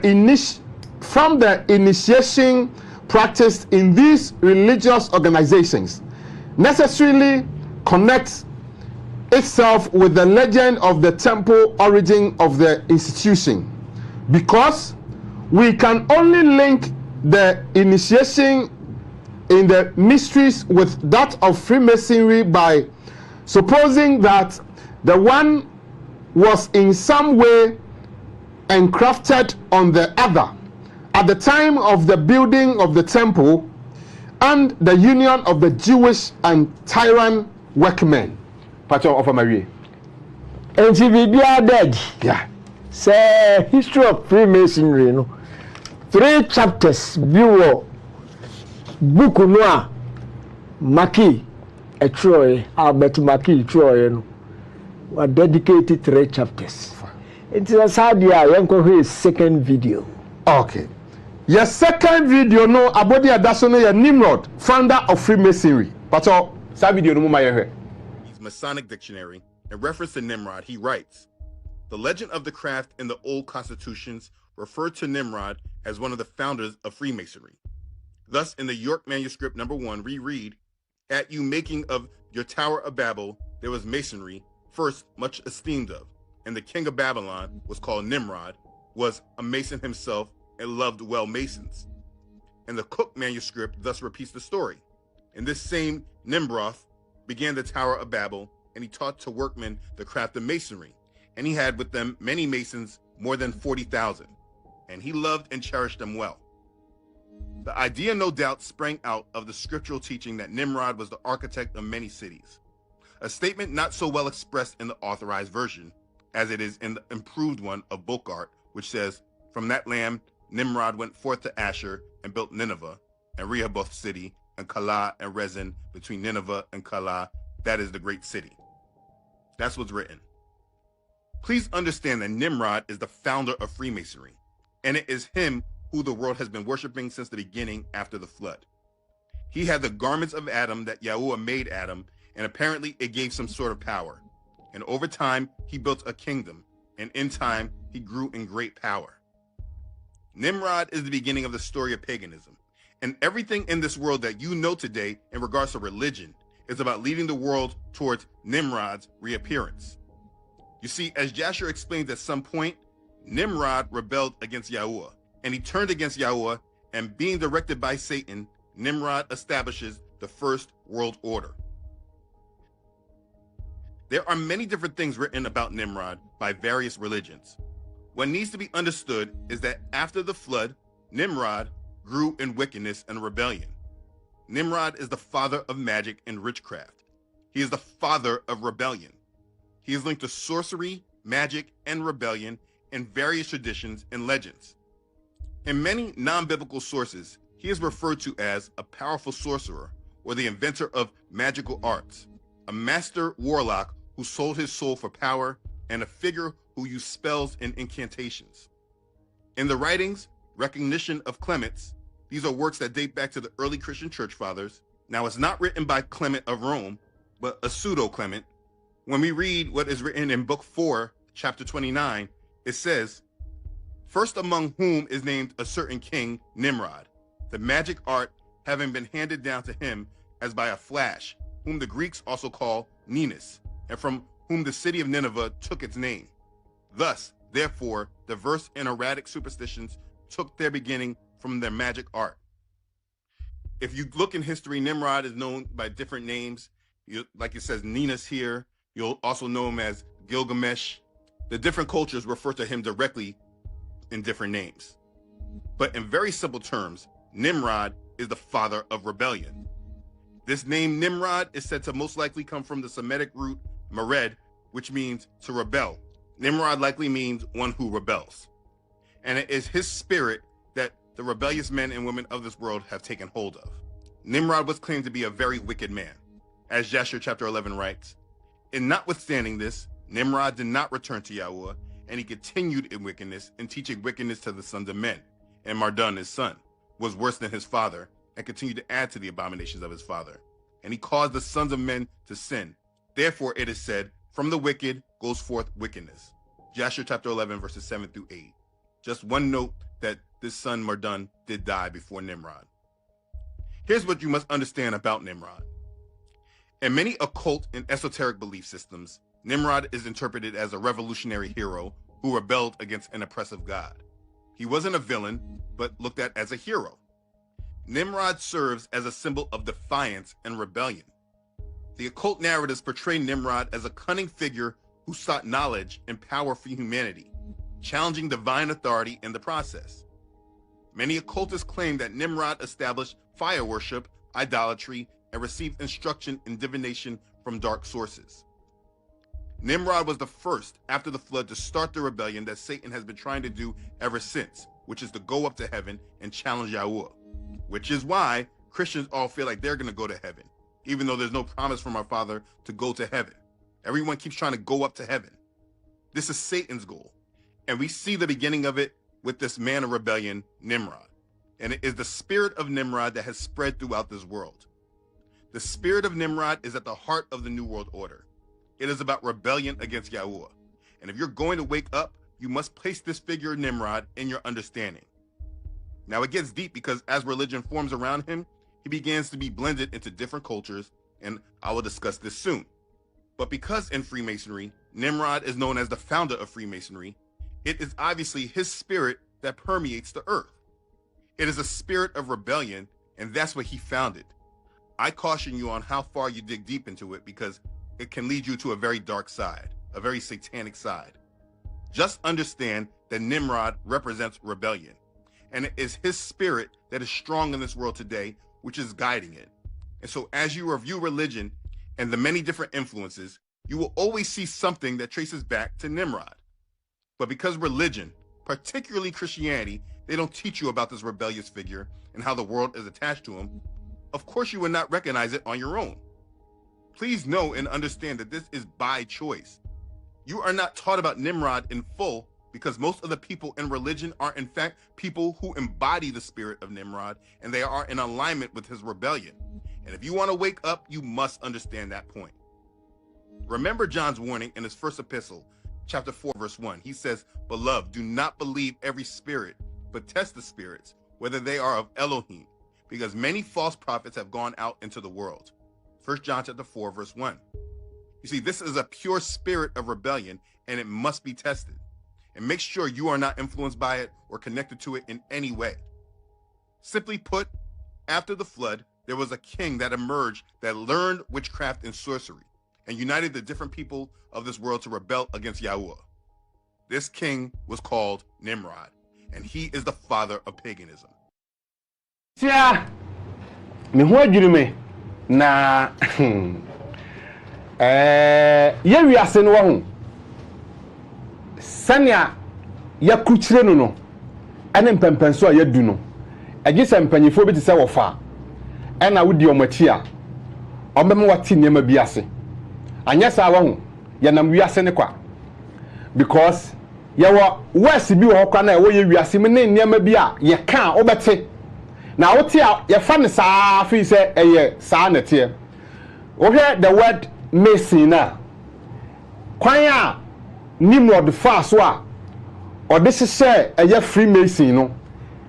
initiation practiced in these religious organizations, necessarily connects itself with the legend of the temple origin of the institution, because we can only link the initiation in the mysteries with that of Freemasonry by supposing that the one was in some way encrafted on the other at the time of the building of the temple and the union of the Jewish and Tyran workmen. Patron of Mary. And she be dead. Yeah. Say history of Freemasonry. No? 3 chapters. Biwo book noa Maki Troy Albert Maki Troy. No, were dedicated 3 chapters. It is a sad year. Yanko second video. Okay. Your second video no abodi adasono ya Nimrod, founder of Freemasonry. Patron, sa video no muma yehe. Masonic Dictionary, in reference to Nimrod, he writes, "The legend of the craft in the old constitutions referred to Nimrod as one of the founders of Freemasonry. Thus, in the York Manuscript number 1, we read, 'At you making of your Tower of Babel, there was masonry, first much esteemed of, and the king of Babylon was called Nimrod, was a mason himself, and loved well masons.' And the Cook Manuscript thus repeats the story. In this same Nimrod began the Tower of Babel, and he taught to workmen the craft of masonry, and he had with them many masons, more than 40,000, and he loved and cherished them well." The idea no doubt sprang out of the scriptural teaching that Nimrod was the architect of many cities, a statement not so well expressed in the authorized version as it is in the improved one of Bogart, which says, "From that land Nimrod went forth to Asher and built Nineveh and Rehoboth city, and Calah and Rezin between Nineveh and Calah, that is the great city." That's what's written. Please understand that Nimrod is the founder of Freemasonry, and it is him who the world has been worshiping since the beginning after the flood. He had the garments of Adam that Yahuwah made Adam, and apparently it gave some sort of power. And over time, he built a kingdom, and in time, he grew in great power. Nimrod is the beginning of the story of paganism. And everything in this world that you know today in regards to religion is about leading the world towards Nimrod's reappearance. You see, as Jasher explains at some point, Nimrod rebelled against Yahuwah, and he turned against Yahuwah, and being directed by Satan, Nimrod establishes the first world order. There are many different things written about Nimrod by various religions. What needs to be understood is that after the flood, Nimrod grew in wickedness and rebellion. Nimrod is the father of magic and witchcraft. He is the father of rebellion. He is linked to sorcery, magic, and rebellion in various traditions and legends. In many non-biblical sources, he is referred to as a powerful sorcerer or the inventor of magical arts, a master warlock who sold his soul for power, and a figure who used spells and incantations. In the writings, recognition of Clements, these are works that date back to the early Christian church fathers. Now, it's not written by Clement of Rome, but a pseudo-Clement. When we read what is written in Book 4, chapter 29, it says, "First among whom is named a certain king, Nimrod, the magic art having been handed down to him as by a flash, whom the Greeks also call Ninus, and from whom the city of Nineveh took its name. Thus, therefore, diverse and erratic superstitions took their beginning from their magic art." If you look in history, Nimrod is known by different names. Like it says Ninus here. You'll also know him as Gilgamesh. The different cultures refer to him directly in different names. But in very simple terms, Nimrod is the father of rebellion. This name Nimrod is said to most likely come from the Semitic root mered, which means to rebel. Nimrod likely means one who rebels. And it is his spirit that the rebellious men and women of this world have taken hold of. Nimrod was claimed to be a very wicked man. As Jasher chapter 11 writes, "And notwithstanding this, Nimrod did not return to Yahweh, and he continued in wickedness and teaching wickedness to the sons of men. And Mardon, his son, was worse than his father, and continued to add to the abominations of his father. And he caused the sons of men to sin. Therefore it is said, from the wicked goes forth wickedness." Jasher chapter 11, verses 7 through 8. Just one note that this son Mardon did die before Nimrod. Here's what you must understand about Nimrod. In many occult and esoteric belief systems, Nimrod is interpreted as a revolutionary hero who rebelled against an oppressive god. He wasn't a villain, but looked at as a hero. Nimrod serves as a symbol of defiance and rebellion. The occult narratives portray Nimrod as a cunning figure who sought knowledge and power for humanity, challenging divine authority in the process. Many occultists claim that Nimrod established fire worship, idolatry, and received instruction in divination from dark sources. Nimrod was the first after the flood to start the rebellion that Satan has been trying to do ever since, which is to go up to heaven and challenge Yahweh, which is why Christians all feel like they're going to go to heaven, even though there's no promise from our Father to go to heaven. Everyone keeps trying to go up to heaven. This is Satan's goal, and we see the beginning of it with this man of rebellion, Nimrod. And it is the spirit of Nimrod that has spread throughout this world. The spirit of Nimrod is at the heart of the New World Order. It is about rebellion against Yahweh. And if you're going to wake up, you must place this figure Nimrod in your understanding. Now it gets deep because as religion forms around him, he begins to be blended into different cultures, and I will discuss this soon. But because in Freemasonry, Nimrod is known as the founder of Freemasonry, it is obviously his spirit that permeates the earth. It is a spirit of rebellion, and that's what he founded. I caution you on how far you dig deep into it because it can lead you to a very dark side, a very satanic side. Just understand that Nimrod represents rebellion, and it is his spirit that is strong in this world today, which is guiding it. And so as you review religion and the many different influences, you will always see something that traces back to Nimrod. But because religion, particularly Christianity, they don't teach you about this rebellious figure and how the world is attached to him, of course you would not recognize it on your own. Please know and understand that this is by choice. You are not taught about Nimrod in full because most of the people in religion are in fact people who embody the spirit of Nimrod, and they are in alignment with his rebellion. And if you want to wake up, you must understand that point. Remember John's warning in his first epistle, chapter 4, verse 1. He says, "Beloved, do not believe every spirit, but test the spirits, whether they are of Elohim, because many false prophets have gone out into the world." 1 John chapter 4, verse 1. You see, this is a pure spirit of rebellion, and it must be tested. And make sure you are not influenced by it or connected to it in any way. Simply put, after the flood, there was a king that emerged that learned witchcraft and sorcery and united the different people of this world to rebel against Yahweh. This king was called Nimrod, and he is the father of paganism. Tia, me ho adwiri me na ye wiase no ho sania ya kuchire no no ene mpempenso a yadu no agi se mpanyifo bi te se wofa ena wodi omachi a omem wati niam bi ase anya sa wa ho ya nam wiase ne kwa because yɛwɔ west bi wɔ kwa na ɛwɔ yɛ wiase me ne nneɛma bi a yɛka wobɛte na wote a yɛfa ne saa fi sɛ ɛyɛ saa neteɛ wohwɛ the word mason na kwan a Nimrod fa so a ɔde hyehyɛ ɛyɛ freemason no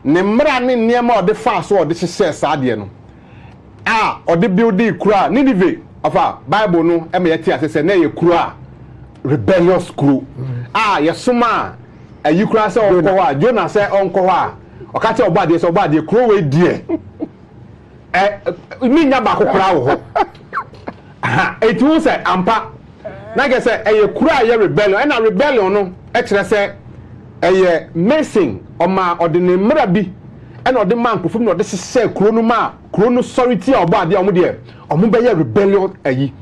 ne mmara ne nneɛma ɔde fa so ɔde hyehyɛ saa deɛ no a ɔde building kura Nineveh afa Bible no ɛma yɛte ase sɛ na yɛ kura rebellious kuro a yɛsoma a ayi kura sɛ ɔnkɔ hɔ a Jonah sɛ ɔnkɔ hɔ a ɔka kyɛ ɔbaadeɛ sɛ ɔbaadeɛ kuro wei deɛ ni nya baako kura wɔ hɔ eti wo sɛ ampa na kɛ sɛ ɛyɛ kura a yɛ rebellion ɛna rebellion no ɛkyerɛ sɛ ɛyɛ mason ɔma ɔde ne mmara bi ɛna ɔde ma nkofo na ɔde hyehyɛ kuro no ma kuro no sɔre ti a ɔbaadeɛ ɔmo deɛ ɔmo bɛyɛ rebellion ayi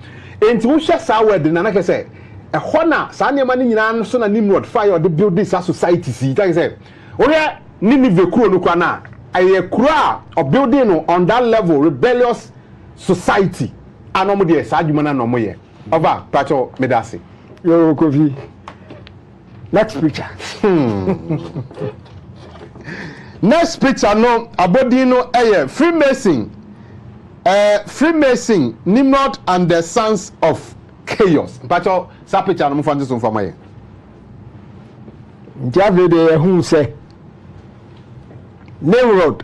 enti wo hwɛ saa word na kɛ sɛ ɛhɔ na saa nneɛma no nyinaa so na Nimrod fire ɔde build this society si ta kɛ sɛ wɔyɛ Nineveh kuro no kwa na ɛyɛ kuro a ɔbuilding no on that level rebellious society ana ɔmo deɛ saa adwuma na ɔmo yɛ over pacho medasi yo Kofi next picture next picture no abodi no ɛyɛ Freemason Nimrod and the sons of chaos pacho sa picture no mo fanti so mfama yɛ ntiave de hu sɛ Nimrod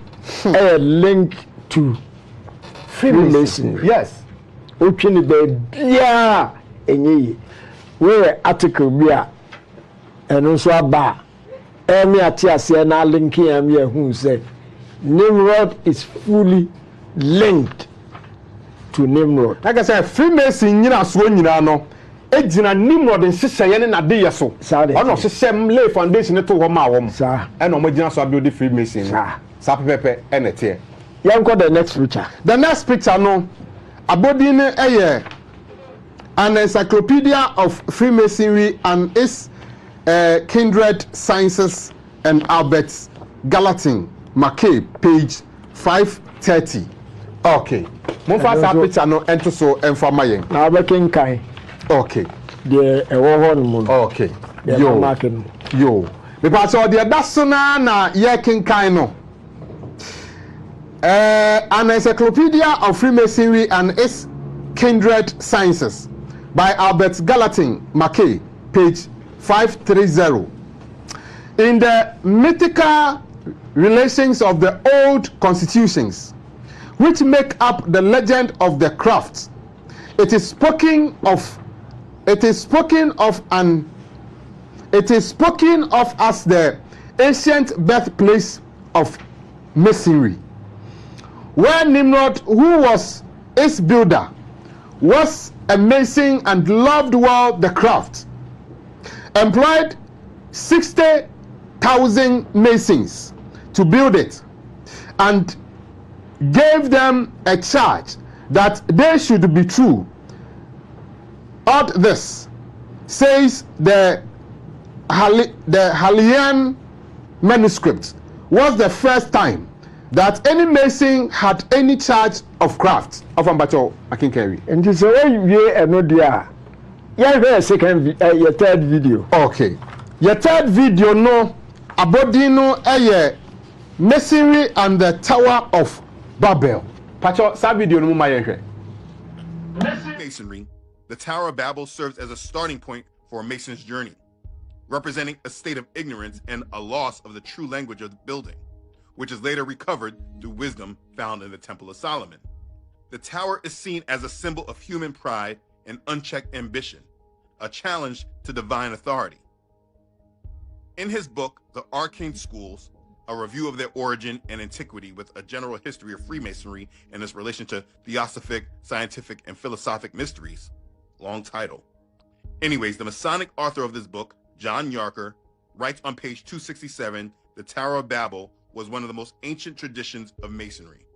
link to Freemason. Yes. Otwe ne bia enye we article bia eno so aba emi ate ase na link am ye hu say Nimrod is fully linked to Nimrod. Like I said, Freemason nyina so nyina no ejina Nimrod nhyehyɛ ne nade yɛ so. Ɔno hyehyɛ lay foundation to hɔ ma wɔm. Ɛna ɔmo gyina so abuild Freemason. Sa pepepe ɛna tie. Yanko the next picture. The next picture no abodi ne ɛyɛ an encyclopedia of Freemasonry and its kindred sciences and Albert Gallatin Mackay page 530. Okay. Mo fa sa picture no ento so enfama yen. Na abekin kai. Okay. The ewo ho no mo. Okay. Yo. Me pa so the dasona na ye kinkai no. An encyclopedia of Freemasonry and its kindred sciences by Albert Gallatin Mackay, page 530. In the mythical relations of the old constitutions, which make up the legend of the craft, it is spoken of as the ancient birthplace of masonry, where Nimrod, who was its builder, was a mason and loved well the craft, employed 60,000 masons to build it, and gave them a charge that they should be true. Odd this, says the Hallian manuscript, was the first time that any mason had any charge of craft of ambacho akin and this way we no dia your second your third video. Okay, your third video no abodi no masonry and the Tower of Babel. Pacho sa video no ma yehwe. Masonry, the Tower of Babel serves as a starting point for a mason's journey, representing a state of ignorance and a loss of the true language of the building, which is later recovered through wisdom found in the Temple of Solomon. The tower is seen as a symbol of human pride and unchecked ambition, a challenge to divine authority. In his book, The Arcane Schools, a review of their origin and antiquity with a general history of Freemasonry and its relation to theosophic, scientific, and philosophic mysteries, long title. Anyways, the Masonic author of this book, John Yarker, writes on page 267, the Tower of Babel was one of the most ancient traditions of Masonry.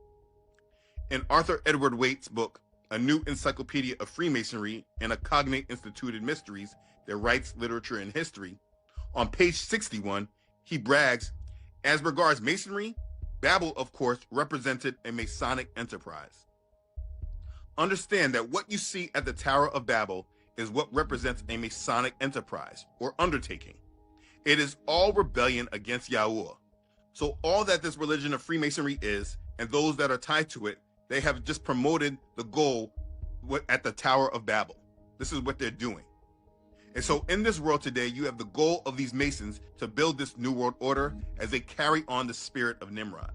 In Arthur Edward Waite's book, A New Encyclopedia of Freemasonry and a Cognate Instituted Mysteries, Their Rites, Literature, and History, on page 61, he brags, as regards Masonry, Babel, of course, represented a Masonic enterprise. Understand that what you see at the Tower of Babel is what represents a Masonic enterprise or undertaking. It is all rebellion against Yahuwah. So all that this religion of Freemasonry is, and those that are tied to it, they have just promoted the goal at the Tower of Babel. This is what they're doing. And so in this world today, you have the goal of these Masons to build this new world order as they carry on the spirit of Nimrod.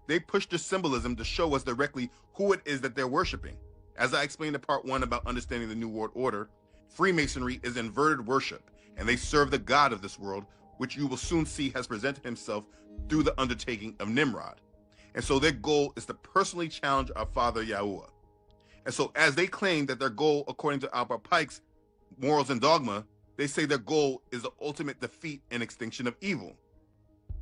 They push the symbolism to show us directly who it is that they're worshiping. As I explained in part 1 about understanding the new world order, Freemasonry is inverted worship, and they serve the God of this world, which you will soon see has presented himself through the undertaking of Nimrod. And so their goal is to personally challenge our Father Yahuwah. And so as they claim that their goal, according to Albert Pike's Morals and Dogma, they say their goal is the ultimate defeat and extinction of evil.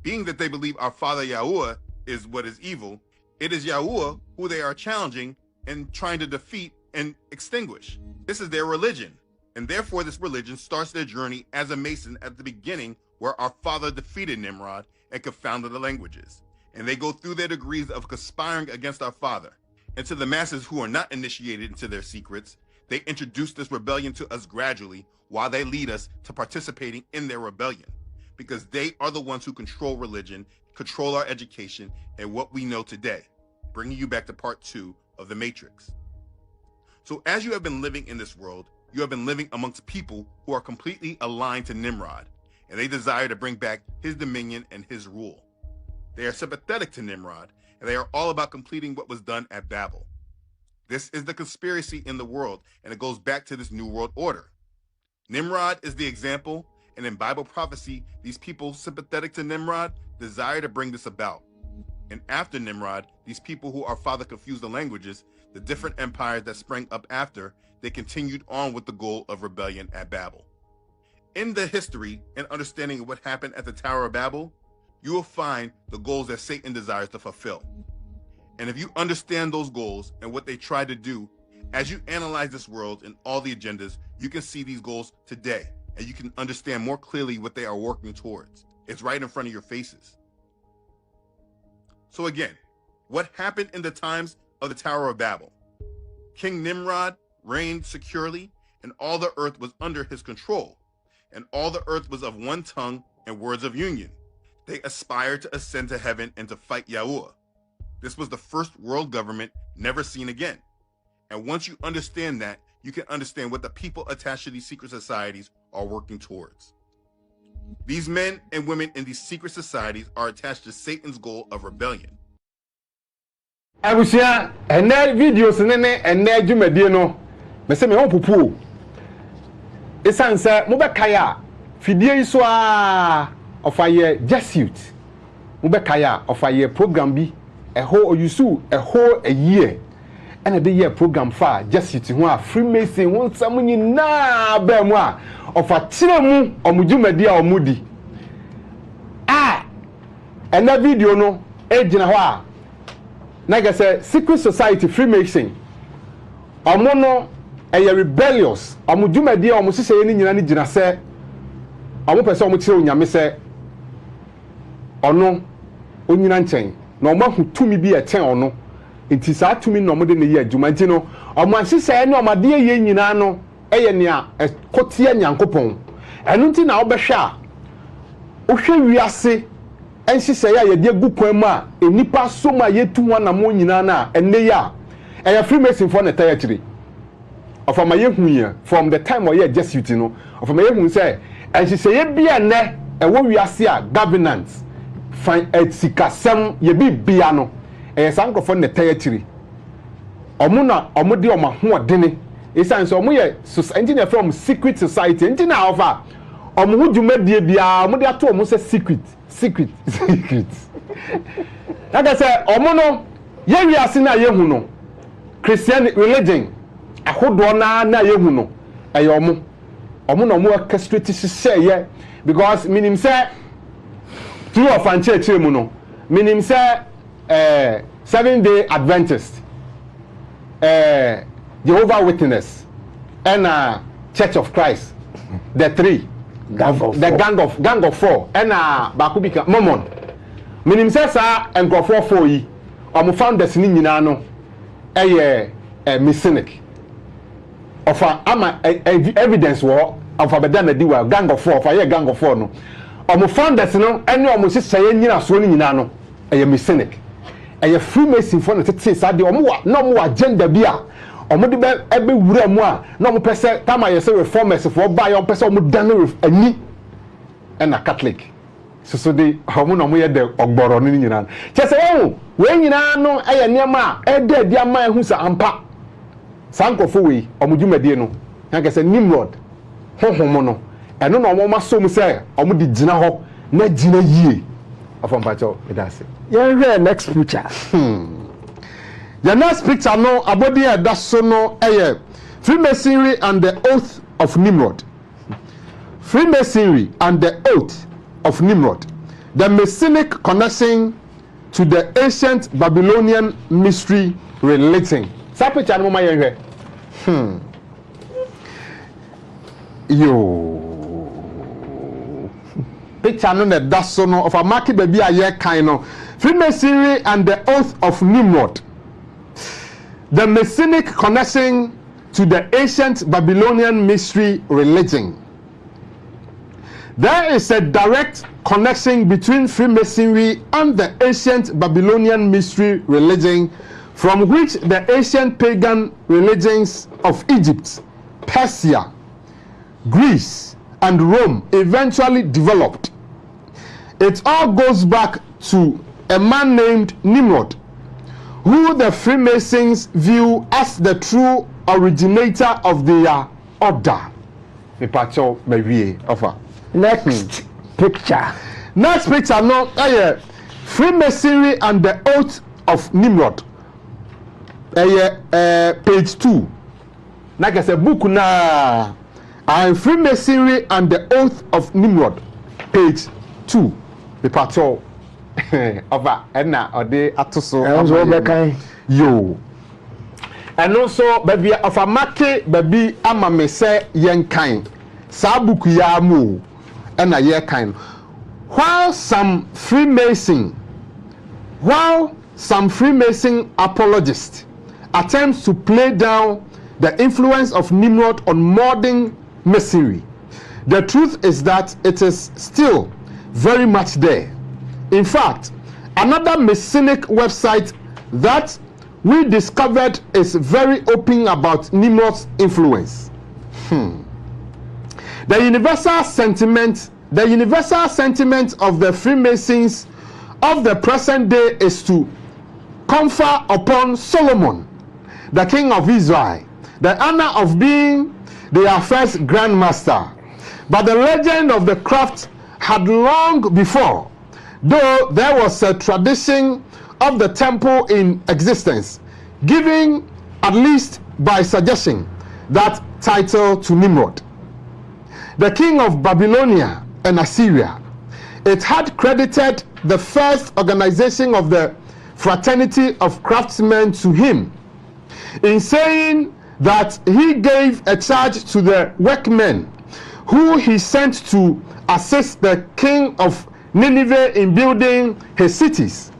Being that they believe our Father Yahuwah is what is evil, it is Yahuwah who they are challenging and trying to defeat and extinguish. This is their religion. And therefore this religion starts their journey as a Mason at the beginning, where our Father defeated Nimrod and confounded the languages. And they go through their degrees of conspiring against our Father. And to the masses who are not initiated into their secrets, they introduce this rebellion to us gradually while they lead us to participating in their rebellion, because they are the ones who control religion, control our education, and what we know today, bringing you back to part 2 of The Matrix. So as you have been living in this world, you have been living amongst people who are completely aligned to Nimrod, and they desire to bring back his dominion and his rule. They are sympathetic to Nimrod, and they are all about completing what was done at Babel. This is the conspiracy in the world, and it goes back to this new world order. Nimrod is the example, and in Bible prophecy, these people sympathetic to Nimrod desire to bring this about. And after Nimrod, these people who our Father confused the languages, the different empires that sprang up after, they continued on with the goal of rebellion at Babel. In the history and understanding of what happened at the Tower of Babel, you will find the goals that Satan desires to fulfill. And if you understand those goals and what they try to do, as you analyze this world and all the agendas, you can see these goals today, and you can understand more clearly what they are working towards. It's right in front of your faces. So again, what happened in the times of the Tower of Babel? King Nimrod reigned securely, and all the earth was under his control, and all the earth was of one tongue and words of union. They aspired to ascend to heaven and to fight Yahuwah. This was the first world government never seen again. And once you understand that, you can understand what the people attached to these secret societies are working towards. These men and women in these secret societies are attached to Satan's goal of rebellion. Abusia, ene videos nene ene dwumadie no, me se me ho pupu. Esanse mo be kaya fidie yi so a ofaye Jesuit. Mo be kaya ofaye program bi eho oyusu eho a year. And the year program fa Jesuit ho a Freemason won sam nyina ba mu a ofa kire mu omudwumadi a omudi. Ene video no ejina ho a naga say secret society Freemason omo no eye rebellious omudwumadi a omo sese ni nyina ni gina se omo pese omo kire onyame se ono onyina nchen na omo hutumi bi eten ono nti saa tumi no omode ne ye adwuma nti no omo asese ne omade ye nyina no eye ne a kotie nyankopon enu nti na obehwe a ohwe wiase ensise ya ye de gu kwan mu a enipa so ma yetu ho na mo nyina na enne ya eye Freemason for na taya kire of ama ye hu ya from the time oye Jesuit no of ama ye hu say ensise ye bia ne ewo wiase a governance fine etsikasem ye bi bia no sankofo ne tayatiri omuna omode omahoodene esanse omoye engineer from secret society engineer ofa omuhudwumadie bia omode ato omo se secret like I say omono ye wiase na ye hu no Christian religion ahodo na ye hu no eye omo na omo orchestrate sise ye because minim say through of an church mu no minim say 7-day Adventist, Jehovah Witness, and Church of Christ, the three, gang of four, and Bakubika Mormon. Minim sesa and go for yi. Founders ni nyina no, Messianic. Of ama evidence war of a bedana diwa gang of four, for a gang of four no. omo founders no ene omo siseye nyina so ni nyina no eye Masonic eye Freemason for no tete sade omo wa na omo agenda bi a omo de be wura mu a na omo pese tama ye se reformers for ba yo pese omo dan ani ena Catholic so de omo no omo ye de ogboro ni nyina chese we nyina no eye niam a ede dia ma ehu sa ampa sankofo we omo dwumadie no na kese Nimrod hohomo no eno no omo maso mu se omo de gina ho na gina yie afon pacho edase yeah next picture the next picture no abodi edaso no Freemasonry and the oath of Nimrod. Freemasonry and the oath of Nimrod, the Masonic connection to the ancient Babylonian mystery religion. Sa picture no ma ye yo picture no na daso no of a market baby a ye kan no Freemasonry and the oath of Nimrod, the Masonic connection to the ancient Babylonian mystery religion. There is a direct connection between Freemasonry and the ancient Babylonian mystery religion, from which the ancient pagan religions of Egypt, Persia, Greece, and Rome eventually developed. It all goes back to a man named Nimrod, who the Freemasons view as the true originator of their order. Next picture. Next picture no Freemasonry and the oath of Nimrod. Page 2. Like I said, book na Freemasonry and the oath of Nimrod. Page 2. The patrol over enna ode atoso yo. And also baby of a make baby ama me say yen kind. Sa book ya mu enna ye kind. While some Freemason apologists attempts to play down the influence of Nimrod on modern Masonry, the truth is that it is still very much there. In fact, another Masonic website that we discovered is very open about Nimrod's influence. The universal sentiment of the Freemasons of the present day is to confer upon Solomon, the king of Israel, the honor of being their first grandmaster. But the legend of the craft had long before, though there was a tradition of the temple in existence, giving, at least by suggestion, that title to Nimrod, the king of Babylonia and Assyria. It had credited the first organization of the fraternity of craftsmen to him, in saying that he gave a charge to the workmen who he sent to assist the king of Nineveh in building his cities.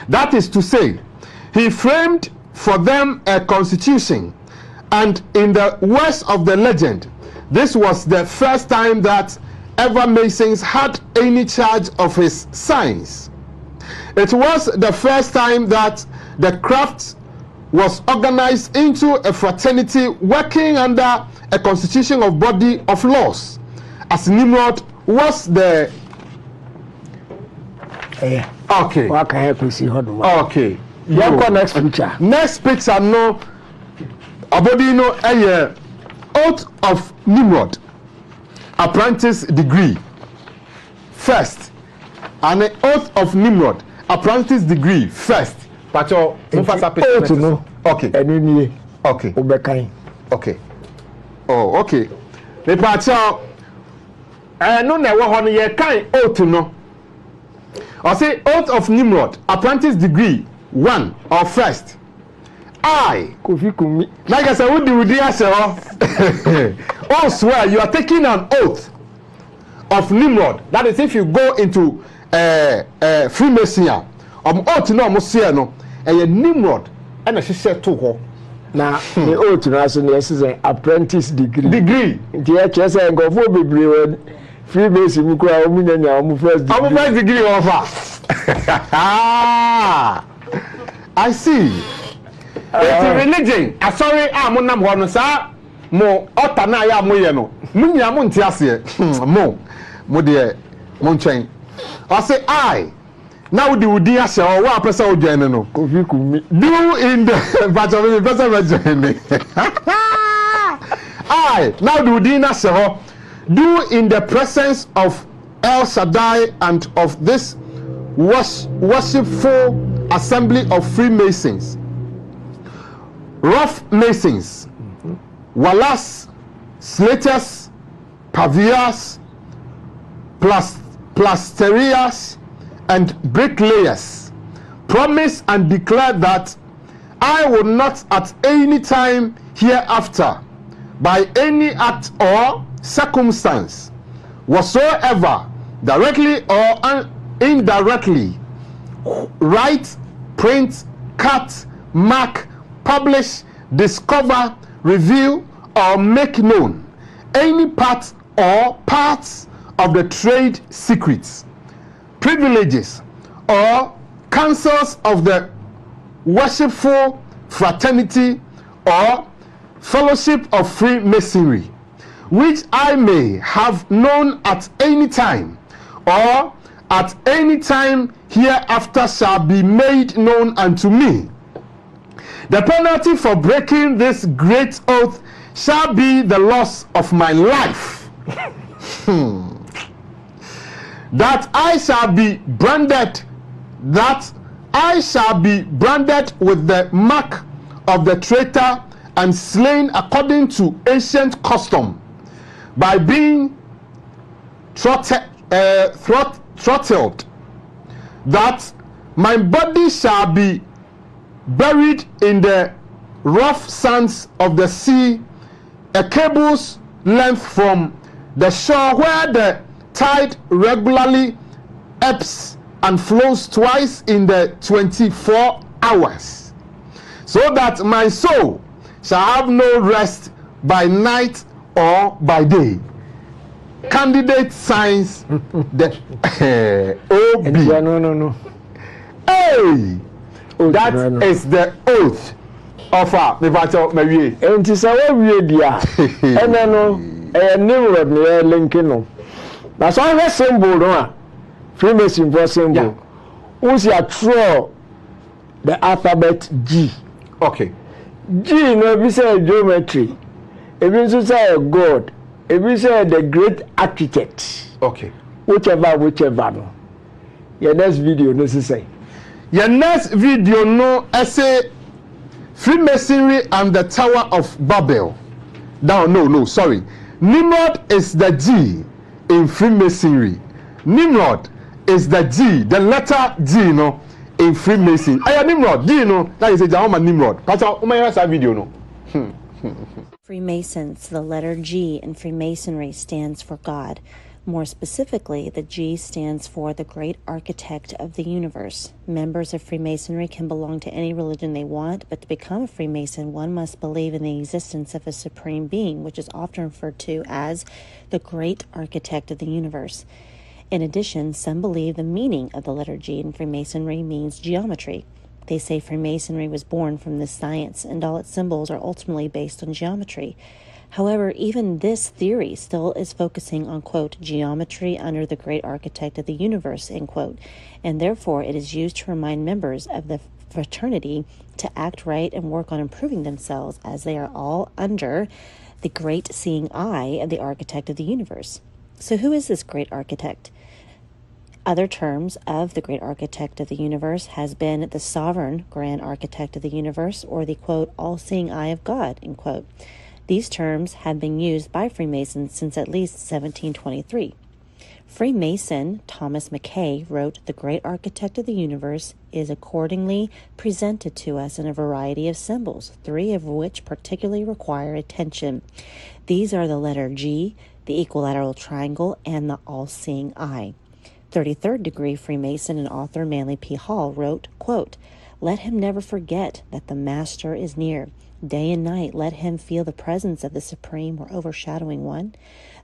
That is to say, he framed for them a constitution, and in the words of the legend, this was the first time that ever Masons had any charge of his signs. It was the first time that the craft was organized into a fraternity working under a constitution of body of laws, as Nimrod was the okay. What can help you see how do okay. Next picture. Next picture no abodi no oath of Nimrod, apprentice degree first, and the oath of Nimrod, apprentice degree first. Pacho oath no. Okay. Enini. Okay. Obekai. Okay. Oh, okay. The pacho no na wo ho no ye kan oath no. I say oath of Nimrod, apprentice degree 1 or first. I Kofi Kumi. Like I said, would oh swear you are taking an oath of Nimrod. That is if you go into Freemason, oath no mo say no, Nimrod and a sister to her. Now the oath no so is an apprentice degree. Degree. The HS and go for bebre Freemason mu kwa omunyanya omu first degree. Omu first degree offer. I see. It's religion. Sorry, mo nam ho no sa mo ota na ya mo ye no. Munya mo nti ase. Mo de mo ntwen. I say I. Now the udi ase o wa pesa o join no. Kofi kumi. Do in the but of the person join. I. Now the udi ase ho. Do in the presence of El Shaddai and of this worshipful assembly of Freemasons, rough masons, wallahs, slaters, paviers, plasteriers, and bricklayers, promise and declare that I will not at any time hereafter, by any act or circumstance whatsoever, directly or indirectly, write, print, cut, mark, publish, discover, reveal, or make known any part or parts of the trade secrets, privileges, or counsels of the worshipful fraternity or fellowship of Freemasonry, which I may have known at any time, or at any time hereafter shall be made known unto me. The penalty for breaking this great oath shall be the loss of my life. That I shall be branded with the mark of the traitor and slain according to ancient custom, by being throttled, that my body shall be buried in the rough sands of the sea, a cable's length from the shore, where the tide regularly ebbs and flows twice in the 24 hours, so that my soul shall have no rest by night or by day. Candidate signs the OB. No. Hey, that is the oath of Mivato Marie. And it's a way, dear. And I know Nimrod near Lincoln. That's why I symbol, no? Freemason for symbol. Who's your true the alphabet G? Okay. G, no, we say geometry. If you say God, if you say the great architect. Okay. Whichever. No. Your next video, no, say. Your next video, no, I say Freemasonry and the Tower of Babel. No, sorry. Nimrod is the G in Freemasonry. Nimrod is the G, the letter G, no, in Freemason. I am Nimrod, G, no, that is a Jahoma Nimrod. That's how my video, no. Freemasons, the letter G in Freemasonry stands for God. More specifically, the G stands for the great architect of the universe. Members of Freemasonry can belong to any religion they want, but to become a Freemason, one must believe in the existence of a supreme being, which is often referred to as the great architect of the universe. In addition, some believe the meaning of the letter G in Freemasonry means geometry. They say Freemasonry was born from this science, and all its symbols are ultimately based on geometry. However, even this theory still is focusing on, quote, geometry under the great architect of the universe, end quote, and therefore it is used to remind members of the fraternity to act right and work on improving themselves, as they are all under the great seeing eye of the architect of the universe. So who is this great architect? Other terms of the great architect of the universe has been the sovereign grand architect of the universe, or the, quote, all-seeing eye of God, end quote. These terms have been used by Freemasons since at least 1723. Freemason Thomas Mackay wrote, "The great architect of the universe is accordingly presented to us in a variety of symbols, 3 of which particularly require attention. These are the letter G, the equilateral triangle, and the all-seeing eye." 33rd degree Freemason and author Manly P. Hall wrote, quote, Let him never forget that the Master is near. Day and night, let him feel the presence of the Supreme or overshadowing One.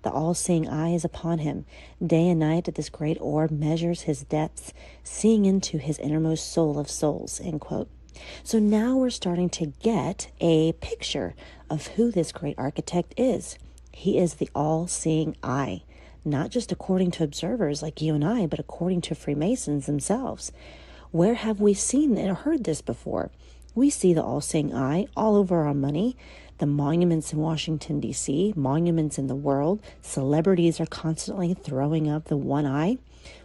The all-seeing eye is upon him. Day and night, this great orb measures his depths, seeing into his innermost soul of souls, end quote. So now we're starting to get a picture of who this great architect is. He is the all-seeing eye, not just according to observers like you and I, but according to Freemasons themselves. Where have we seen and heard this before? We see the all-seeing eye all over our money, the monuments in Washington, D.C., monuments in the world. Celebrities are constantly throwing up the one eye.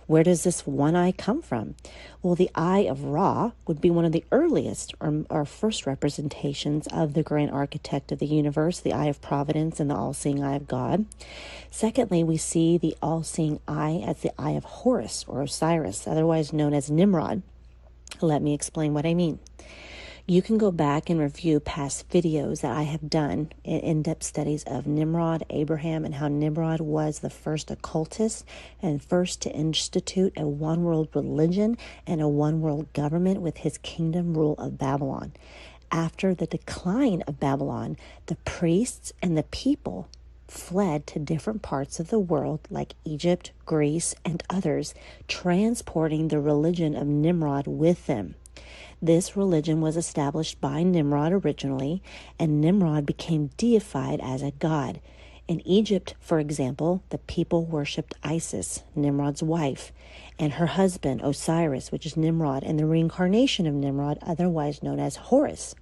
Where does this one eye come from? Well, the eye of Ra would be one of the earliest or first representations of the grand architect of the universe, the eye of providence and the all-seeing eye of God. Secondly, we see the all-seeing eye as the eye of Horus or Osiris, otherwise known as Nimrod. Let me explain what I mean. You can go back and review past videos that I have done in-depth studies of Nimrod, Abraham, and how Nimrod was the first occultist and first to institute a one-world religion and a one-world government with his kingdom rule of Babylon. After the decline of Babylon, the priests and the people fled to different parts of the world like Egypt, Greece, and others, transporting the religion of Nimrod with them. This religion was established by Nimrod originally, and Nimrod became deified as a god. In Egypt, for example, the people worshipped Isis, Nimrod's wife, and her husband, Osiris, which is Nimrod, and the reincarnation of Nimrod, otherwise known as Horus.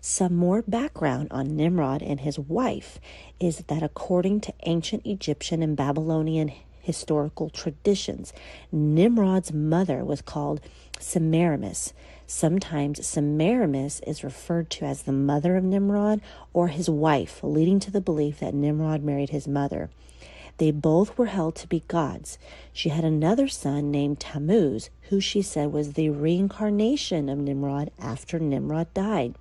Some more background on Nimrod and his wife is that according to ancient Egyptian and Babylonian historical traditions, Nimrod's mother was called Semiramis. Sometimes Semiramis is referred to as the mother of Nimrod or his wife, leading to the belief that Nimrod married his mother. They both were held to be gods. She had another son named Tammuz, who she said was the reincarnation of Nimrod after Nimrod died.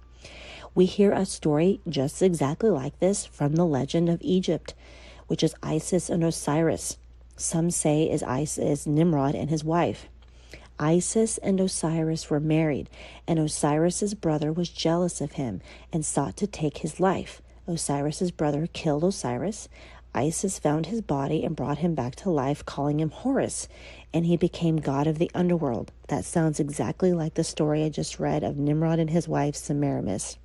We hear a story just exactly like this from the legend of Egypt, which is Isis and Osiris. Some say is Nimrod and his wife. Isis and Osiris were married, and Osiris's brother was jealous of him and sought to take his life. Osiris's brother killed Osiris. Isis found his body and brought him back to life, calling him Horus, and he became god of the underworld. That sounds exactly like the story I just read of Nimrod and his wife Semiramis.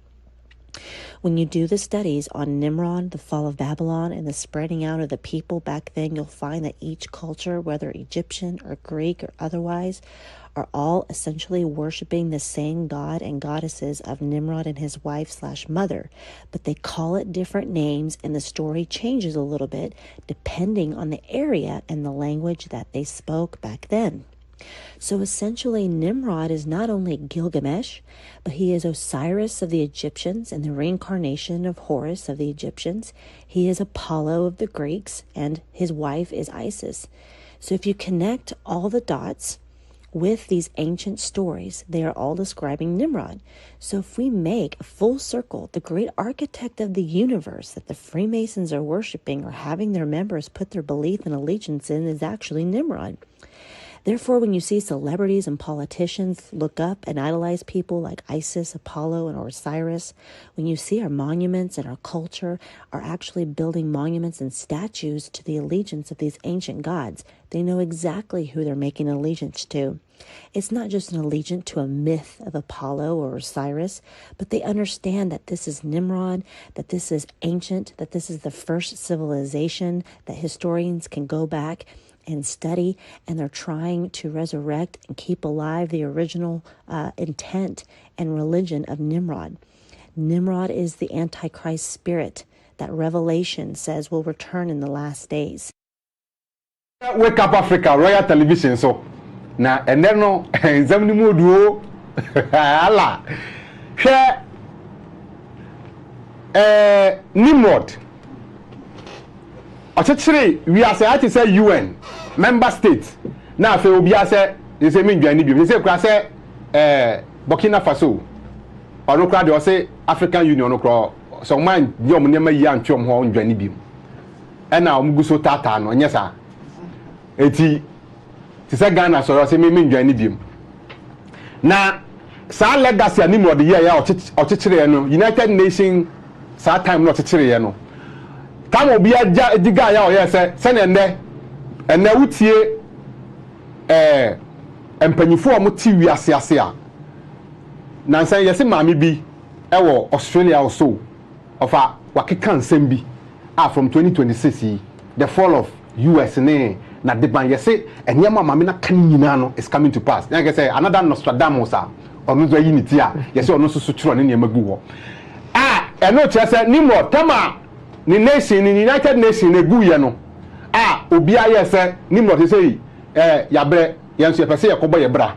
When you do the studies on Nimrod, the fall of Babylon, and the spreading out of the people back then, you'll find that each culture, whether Egyptian or Greek or otherwise, are all essentially worshiping the same god and goddesses of Nimrod and his wife/mother, but they call it different names, and the story changes a little bit depending on the area and the language that they spoke back then. So essentially, Nimrod is not only Gilgamesh, but he is Osiris of the Egyptians and the reincarnation of Horus of the Egyptians. He is Apollo of the Greeks, and his wife is Isis. So if you connect all the dots with these ancient stories, they are all describing Nimrod. So if we make a full circle, the great architect of the universe that the Freemasons are worshiping or having their members put their belief and allegiance in is actually Nimrod. Therefore, when you see celebrities and politicians look up and idolize people like Isis, Apollo, and Osiris, when you see our monuments and our culture are actually building monuments and statues to the allegiance of these ancient gods, they know exactly who they're making allegiance to. It's not just an allegiance to a myth of Apollo or Osiris, but they understand that this is Nimrod, that this is ancient, that this is the first civilization, that historians can go back and study, and they're trying to resurrect and keep alive the original intent and religion of Nimrod. Nimrod is the Antichrist spirit that Revelation says will return in the last days. Wake Up Africa, Royal Television, so now and then no, examine modu, Allah, share Nimrod. Actually, we are saying to say UN member states. Now, if we are say, you say me join you. You say we say Burkina Faso. Or no crowd, you say African Union no crowd. So man, you mo nema yan twom ho join you. And now we go so tata no nyesa. Eti ti say Ghana so say me join you. Na saa legacy a Nimrod yɛ ya ɔkyekyere no United Nations saa time no ɔkyekyere no tam obi agya diga ya ɔyɛ sɛ ne enne wutie empanyifo a mo ti wiase ase a nansan yɛse maame bi ɛwɔ Australia also ofa wakeka nsɛm bi from 2026 the fall of US ne na de ban yɛse enema maame na kan nyina no is coming to pass na say another Nostradamus a ɔno zo unity a yɛse ɔno so kyerɛ ne nneɛma gu hɔ ɛno kyerɛ sɛ Nimrod tama ni nation ni United Nations na gu yɛ no obi ayɛ sɛ Nimrod sɛ yabrɛ yɛnso yɛpɛsɛ yɛkɔbɔ yɛbra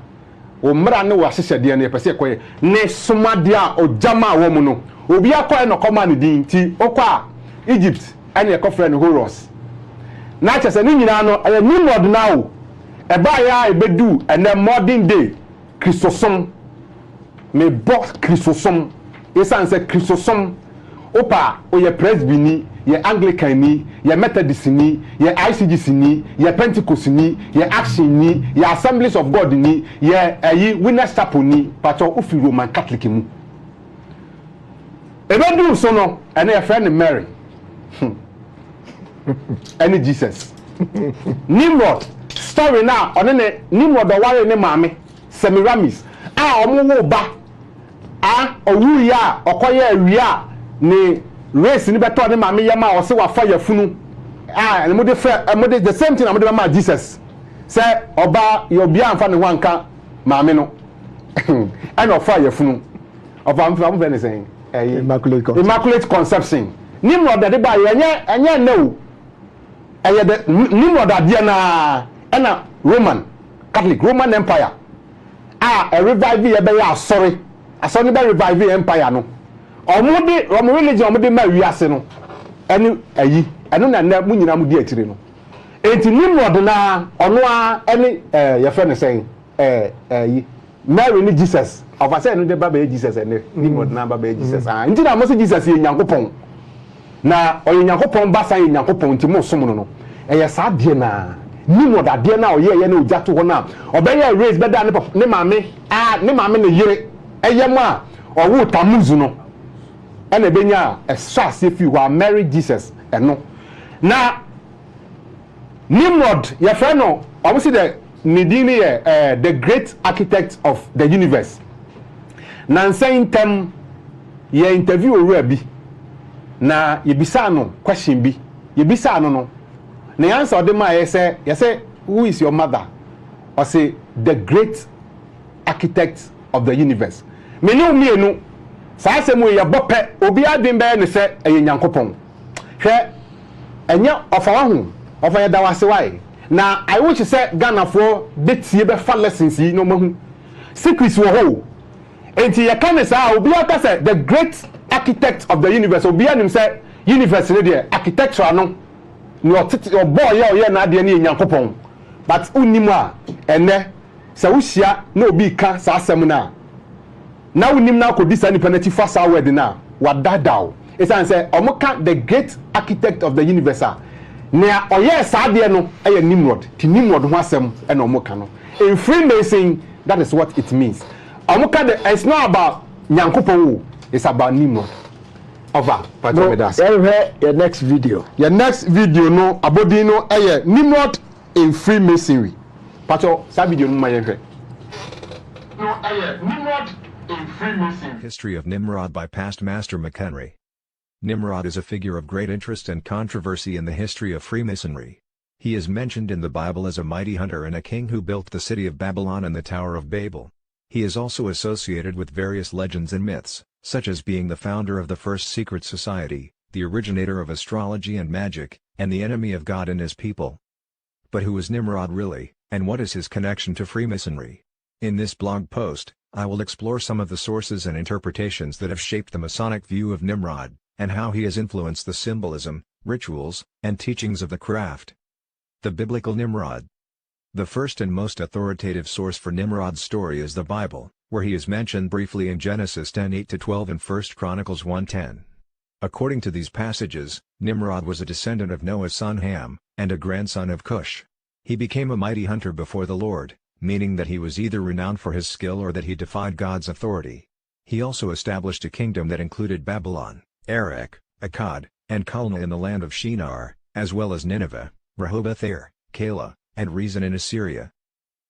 o mmra ne wɔahyehyɛdeɛ no yɛpɛsɛ yɛkɔyɛ ne somadeɛ a ɔgyama a wɔ mu no obi akɔɛ no kɔma ne din ti ɔkɔ a Egypt ɛne yɛkɔfrɛ no Horus na kyerɛ sɛ ne nyinaa no ɛyɛ Nimrod na o ɛbaayɛ a ɛbɛdu ɛnɛ modern day Kristosom mebɔ Kristosom ɛsiane sɛ Kristosom opa oyɛ Presby ni ye Anglican ni ye Methodist ni ye ICGC ni ye Pentecost ni ye Action ni ye Assemblies of God ni ye Winners Chapel ni pato ofi Roman Catholic mu ebedu so no ene ye friend Mary ene Jesus Nimrod story na one ne Nimrod ware ne maame Semiramis omo wo ba owu ya okoye awia ni race ni beto ni maame yema o se wa fa yafunu and mo de the same thing am de ma Jesus say oba yo bia amfa ne ho anka maame no and of fa yafunu of am fa mo say immaculate conception Nimrod de ba enye no eye de Nimrod ade na Roman Catholic Roman Empire a revive ye be ya asori be revive empire no omo religion omo de ma wiase no enu enu na mu nyina mu di atire no enti Nimrod na ono a ene ye fe ne sen Mary ni Jesus of say enu de baba Jesus ene Nimrod na baba Jesus enti na mo se Jesus ye Nyankopon na oye Nyankopon ba san ye Nyankopon enti mo som no eye sa de na Nimrod ade na oye ye na ojato ho na obeye raise beda ne maame ne maame ne yire eye mo a owo tamuzu no ene benya a sase fi wa Mary Jesus eno na Nimrod ye fe no obviously the nidini the great architect of the universe na nsan tem ye interview owura bi na ye bisa no question bi ye bisa no na answer ode ma ye say who is your mother or say the great architect of the universe me no mienu saa asemu ye bope obi adwen be ne se eye Nyankopon hwe enye ofa wahu ofa ye da wase wai na I wish say Ghana for betie be fa lessons yi no mahu secrets wo ho enti ye kan say obi aka say the great architect of the universe obi anim say universe ne de architecture no no boy ye na de ne Nyankopon but unimu a ene se wo hia na obi ka saa asem na unim na ko disa ni penalty fasa word na wadadao esan say omoka the great architect of the universe na oye saade no eye Nimrod ti Nimrod ho asem e na omoka no in Freemason that is what it means omoka it's not about Nyankopon it's about Nimrod over your next video no abodi no eye Nimrod in Freemasonry pato sa video no mayenhwe no eye Nimrod History of Nimrod by Past Master McHenry. Nimrod is a figure of great interest and controversy in the history of Freemasonry. He is mentioned in the Bible as a mighty hunter and a king who built the city of Babylon and the Tower of Babel. He is also associated with various legends and myths, such as being the founder of the first secret society, the originator of astrology and magic, and the enemy of God and his people. But who is Nimrod really, and what is his connection to Freemasonry? In this blog post, I will explore some of the sources and interpretations that have shaped the Masonic view of Nimrod, and how he has influenced the symbolism, rituals, and teachings of the craft. The Biblical Nimrod. The first and most authoritative source for Nimrod's story is the Bible, where he is mentioned briefly in Genesis 10:8-12 and 1 Chronicles 1:10. According to these passages, Nimrod was a descendant of Noah's son Ham, and a grandson of Cush. He became a mighty hunter before the Lord, meaning that he was either renowned for his skill or that he defied God's authority. He also established a kingdom that included Babylon, Erech, Akkad, and Calneh in the land of Shinar, as well as Nineveh, Rehoboth-ir, Calah, and Rezin in Assyria.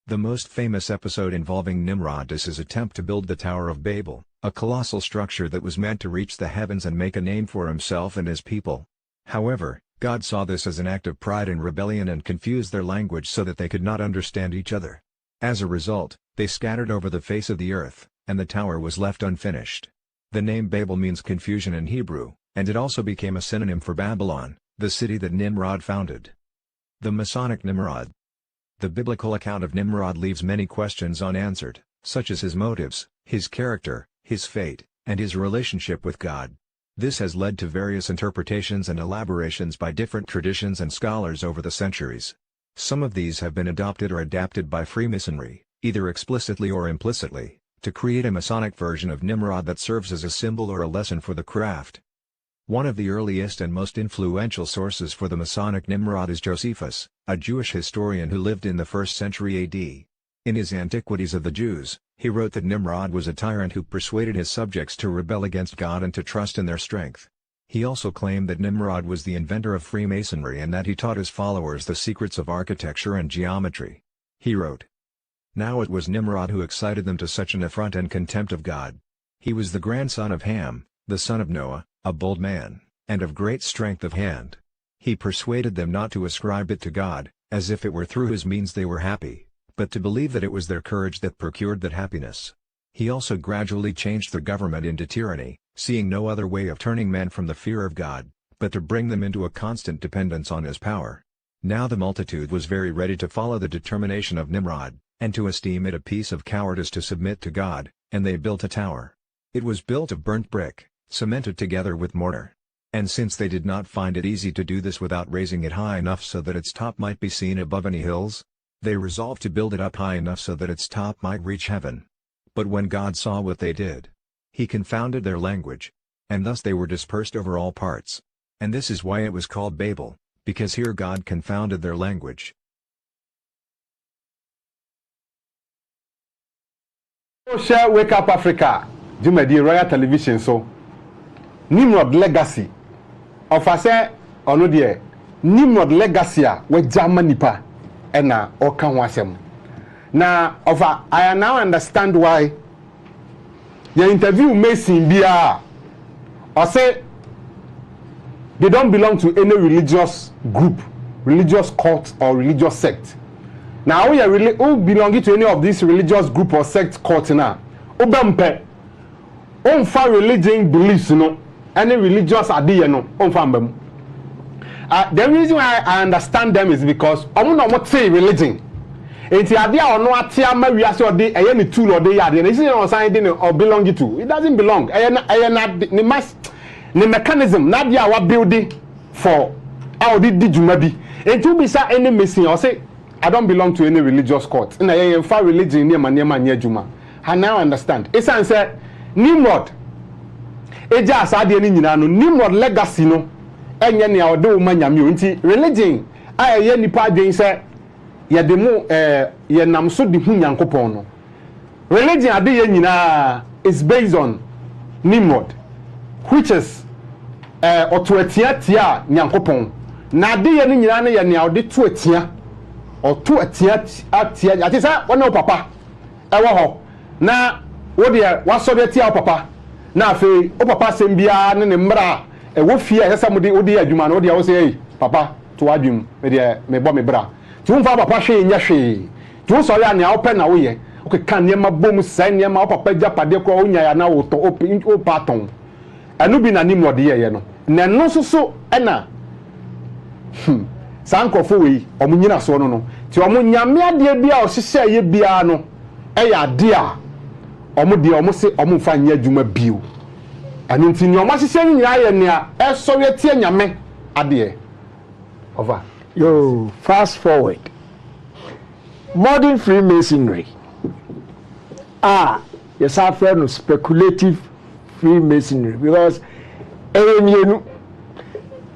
The most famous episode involving Nimrod is his attempt to build the Tower of Babel, a colossal structure that was meant to reach the heavens and make a name for himself and his people. However, God saw this as an act of pride and rebellion and confused their language so that they could not understand each other. As a result, they scattered over the face of the earth, and the tower was left unfinished. The name Babel means confusion in Hebrew, and it also became a synonym for Babylon, the city that Nimrod founded. The Masonic Nimrod. The biblical account of Nimrod leaves many questions unanswered, such as his motives, his character, his fate, and his relationship with God. This has led to various interpretations and elaborations by different traditions and scholars over the centuries. Some of these have been adopted or adapted by Freemasonry, either explicitly or implicitly, to create a Masonic version of Nimrod that serves as a symbol or a lesson for the craft. One of the earliest and most influential sources for the Masonic Nimrod is Josephus, a Jewish historian who lived in the 1st century AD. In his Antiquities of the Jews, he wrote that Nimrod was a tyrant who persuaded his subjects to rebel against God and to trust in their strength. He also claimed that Nimrod was the inventor of Freemasonry and that he taught his followers the secrets of architecture and geometry. He wrote, "Now it was Nimrod who excited them to such an affront and contempt of God. He was the grandson of Ham, the son of Noah, a bold man, and of great strength of hand. He persuaded them not to ascribe it to God, as if it were through his means they were happy, but to believe that it was their courage that procured that happiness. He also gradually changed the government into tyranny, seeing no other way of turning men from the fear of God, but to bring them into a constant dependence on his power. Now the multitude was very ready to follow the determination of Nimrod, and to esteem it a piece of cowardice to submit to God, and they built a tower. It was built of burnt brick, cemented together with mortar. And since they did not find it easy to do this without raising it high enough so that its top might be seen above any hills, they resolved to build it up high enough so that its top might reach heaven. But when God saw what they did, he confounded their language, and thus they were dispersed over all parts. And this is why it was called Babel, because here God confounded their language." Share Wake Up Africa, Jumedi Royal Television so. Nimrod legacy. Of I say, ono die, Nimrod legacy we Germany pa, ena oka wasem. Na of I now understand why your interview Mason Bia or say they don't belong to any religious group, religious cult or religious sect. Now we are really who belonging to any of these religious group or sect cult now. Obampe on religion beliefs no any religious idea no on them. The reason why I understand them is because I'm not say religion. It's idea or no atia ma we say or dey any tool or dey yard. This is not something or belong to. It doesn't belong. The mass the mechanism na dia wa building for how did juma bi. It will be say any missing or say I don't belong to any religious cult. Na yen fa religion near near juma. I now understand. It's say Nimrod eja asade ni nyina no Nimrod legacy no enye ne ode wo manyame nti religion a ye nipa adwen se ye de mu ye nam so de hu Nyankopon no religion ade ye nyina is based on Nimrod, which is otoatia tia Nyankopon na ade ye ni nyina ne ye ne ode to atia otoatia atia ati sa wona papa ewo ho na wo de wasode tia papa na afi o papa sembia ne mbra wo fie hesa mudi odi adwuma no odi wo say papa to adwum me de me bo me bra ti won fa papa hwe nya hwe ti won so ya ne awpe na wo ye o ke kan ne ma bom sai ne ma o papa japade ko o nya ya na wo to o paton anu bi na Nimrod ye no na no so na sankofo we o munyina so no ti o munyame ade bia o hyehyɛ ye bia no ya ade a omo de omo se omo fa nya adwuma bio ani nti ni omo hyehyɛ ni nyira ye nea so we tie nyame ade over. Yo, fast forward. Modern Freemasonry. Yes, I feel no speculative Freemasonry because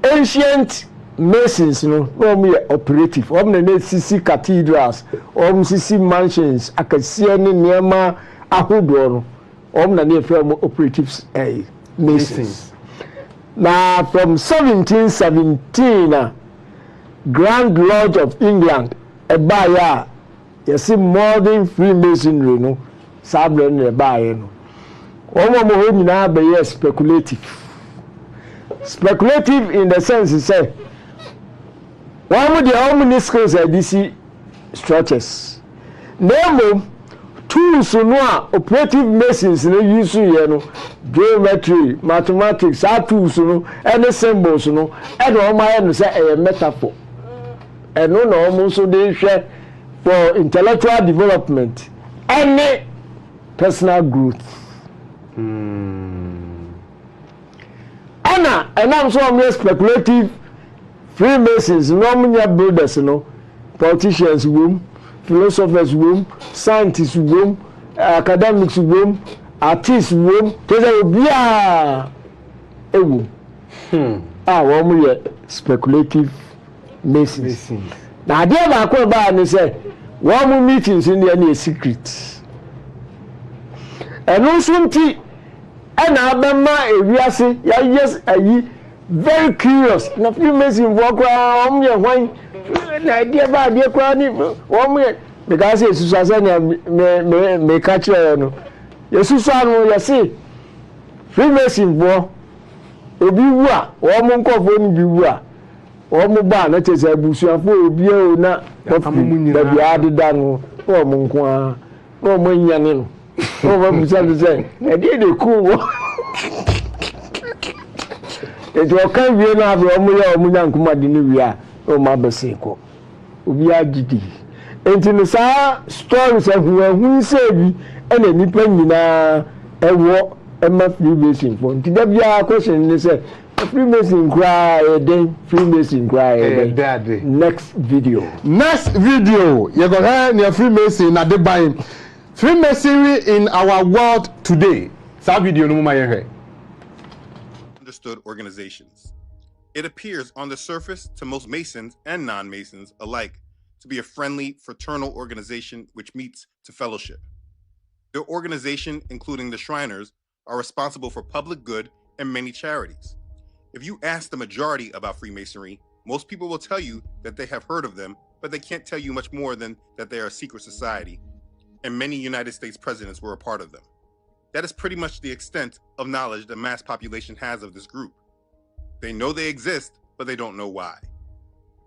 ancient Masons, no operative. Na sisi cathedrals, sisi mansions, akasia ne nneɛma ahodoɔ no. Na ne firm operatives Masons. Now from 1717 Grand Lodge of England ebaya yesi modern Freemasonry no sabre no ebaya no. Mo nyina be speculative in the sense say one of the many skills are DC structures. Nemo tools no operative masons no use geometry, mathematics, tools no and symbols no and all say a metaphor. And no almost so they share for intellectual development and personal growth. Anna, and I'm so more speculative. Freemasons, nominal builders, politicians, philosophers, scientists, academics, artists, speculative masons. Now, I dare not go back and say, one meetings in the secret. And also, and I yes, very curious. Na Freemason walk around when idea about the crowd because it's me catch no. Jesus no you see Freemason bo obi wu a wo mo nkofo ni bi wu a wo mo ba na chese abusuafo obi o na da bia adeda no wo mo nko a wo mo nyane no wo ba busa say e dey cool. It will come here now for Omuya Nkuma Dinivia, or Mabaseko. Ubia Gidi. And in the stories of who say, and a nippenina, a war, and my Freemason for. Did there be a question? They say, Freemason cry a day, Freemason cry a day. Next video. Next video, you're going to have your Freemason at the buying. Freemasonry in our world today. That video, no more. Understood organizations. It appears on the surface to most Masons and non-Masons alike to be a friendly, fraternal organization which meets to fellowship. Their organization, including the Shriners, are responsible for public good and many charities. If you ask the majority about Freemasonry, most people will tell you that they have heard of them, but they can't tell you much more than that they are a secret society, and many United States presidents were a part of them. That is pretty much the extent of knowledge the mass population has of this group. They know they exist, but they don't know why.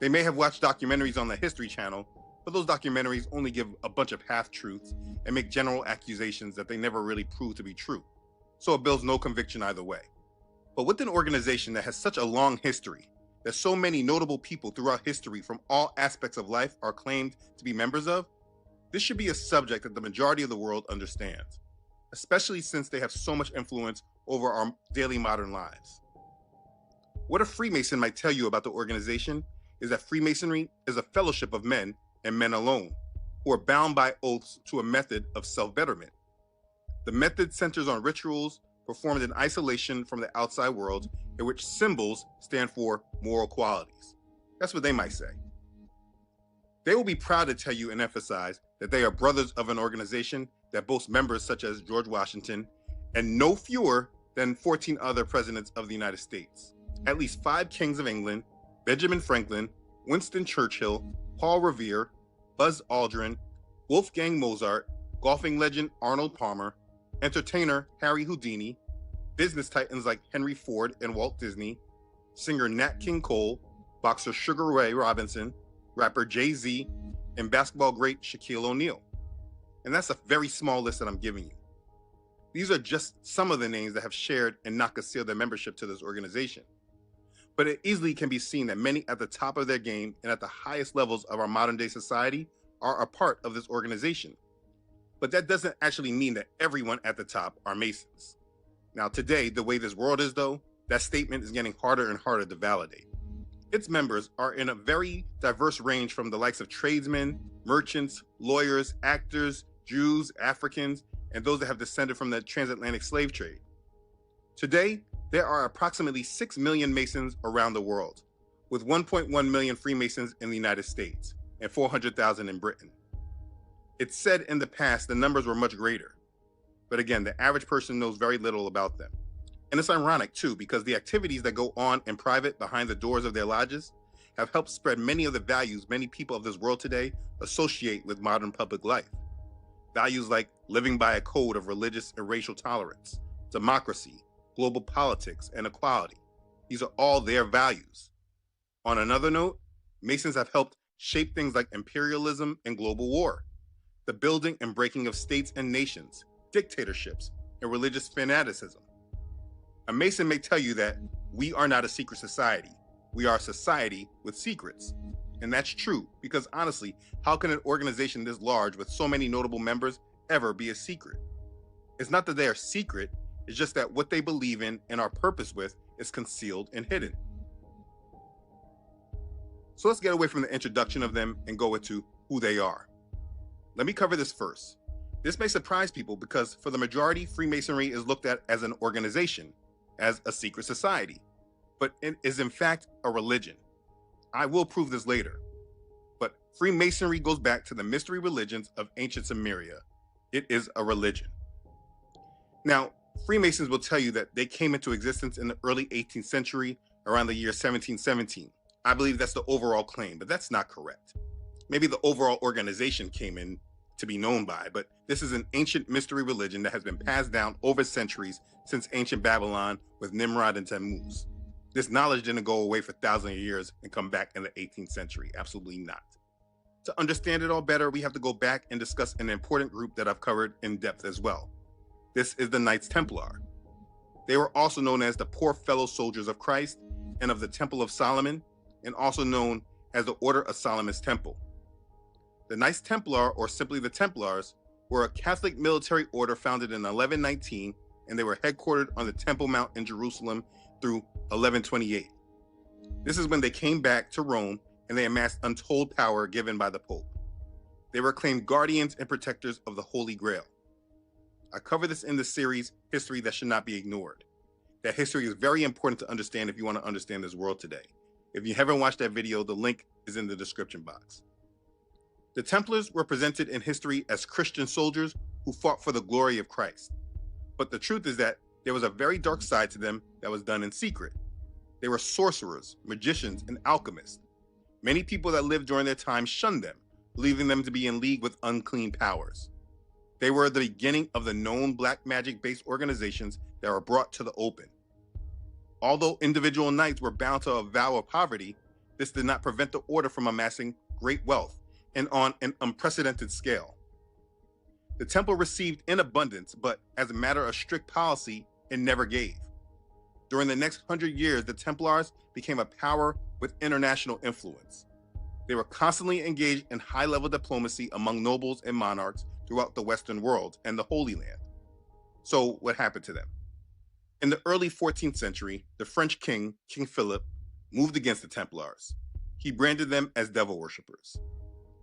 They may have watched documentaries on the History Channel, but those documentaries only give a bunch of half-truths and make general accusations that they never really prove to be true. So it builds no conviction either way. But with an organization that has such a long history, that so many notable people throughout history from all aspects of life are claimed to be members of, this should be a subject that the majority of the world understands, especially since they have so much influence over our daily modern lives. What a Freemason might tell you about the organization is that Freemasonry is a fellowship of men and men alone, who are bound by oaths to a method of self-betterment. The method centers on rituals performed in isolation from the outside world, in which symbols stand for moral qualities. That's what they might say. They will be proud to tell you and emphasize that they are brothers of an organization that boasts members such as George Washington and no fewer than 14 other presidents of the United States, at least 5 kings of England, Benjamin Franklin, Winston Churchill, Paul Revere, Buzz Aldrin, Wolfgang Mozart, golfing legend Arnold Palmer, entertainer Harry Houdini, business titans like Henry Ford and Walt Disney, singer Nat King Cole, boxer Sugar Ray Robinson, rapper Jay-Z, and basketball great Shaquille O'Neal. And that's a very small list that I'm giving you. These are just some of the names that have shared and not concealed their membership to this organization. But it easily can be seen that many at the top of their game and at the highest levels of our modern day society are a part of this organization. But that doesn't actually mean that everyone at the top are Masons. Now today, the way this world is though, that statement is getting harder and harder to validate. Its members are in a very diverse range from the likes of tradesmen, merchants, lawyers, actors, Jews, Africans, and those that have descended from the transatlantic slave trade. Today, there are approximately 6 million Masons around the world, with 1.1 million Freemasons in the United States and 400,000 in Britain. It's said in the past the numbers were much greater, but again, the average person knows very little about them. And it's ironic too, because the activities that go on in private behind the doors of their lodges have helped spread many of the values many people of this world today associate with modern public life. Values like living by a code of religious and racial tolerance, democracy, global politics, and equality. These are all their values. On another note, Masons have helped shape things like imperialism and global war, the building and breaking of states and nations, dictatorships, and religious fanaticism. A Mason may tell you that we are not a secret society. We are a society with secrets. And that's true, because honestly, how can an organization this large with so many notable members ever be a secret? It's not that they are secret, it's just that what they believe in and are purpose with is concealed and hidden. So let's get away from the introduction of them and go into who they are. Let me cover this first. This may surprise people because for the majority, Freemasonry is looked at as an organization, as a secret society, but it is in fact a religion. I will prove this later, but Freemasonry goes back to the mystery religions of ancient Sumeria. It is a religion. Now, Freemasons will tell you that they came into existence in the early 18th century, around the year 1717. I believe that's the overall claim, but that's not correct. Maybe the overall organization came in to be known by, but this is an ancient mystery religion that has been passed down over centuries since ancient Babylon with Nimrod and Tammuz. This knowledge didn't go away for thousands of years and come back in the 18th century. Absolutely not. To understand it all better, we have to go back and discuss an important group that I've covered in depth as well. This is the Knights Templar. They were also known as the Poor Fellow Soldiers of Christ and of the Temple of Solomon, and also known as the Order of Solomon's Temple. The Knights Templar, or simply the Templars, were a Catholic military order founded in 1119, and they were headquartered on the Temple Mount in Jerusalem through 1128. This is when they came back to Rome and they amassed untold power given by the Pope. They were acclaimed guardians and protectors of the Holy Grail. I cover this in the series, History That Should Not Be Ignored. That history is very important to understand if you want to understand this world today. If you haven't watched that video, the link is in the description box. The Templars were presented in history as Christian soldiers who fought for the glory of Christ. But the truth is that there was a very dark side to them that was done in secret. They were sorcerers, magicians, and alchemists. Many people that lived during their time shunned them, believing them to be in league with unclean powers. They were the beginning of the known black magic-based organizations that were brought to the open. Although individual knights were bound to a vow of poverty, this did not prevent the order from amassing great wealth and on an unprecedented scale. The temple received in abundance, but as a matter of strict policy, it never gave. During the next 100 years, the Templars became a power with international influence. They were constantly engaged in high-level diplomacy among nobles and monarchs throughout the Western world and the Holy Land. So what happened to them? In the early 14th century, the French king, King Philip, moved against the Templars. He branded them as devil worshippers.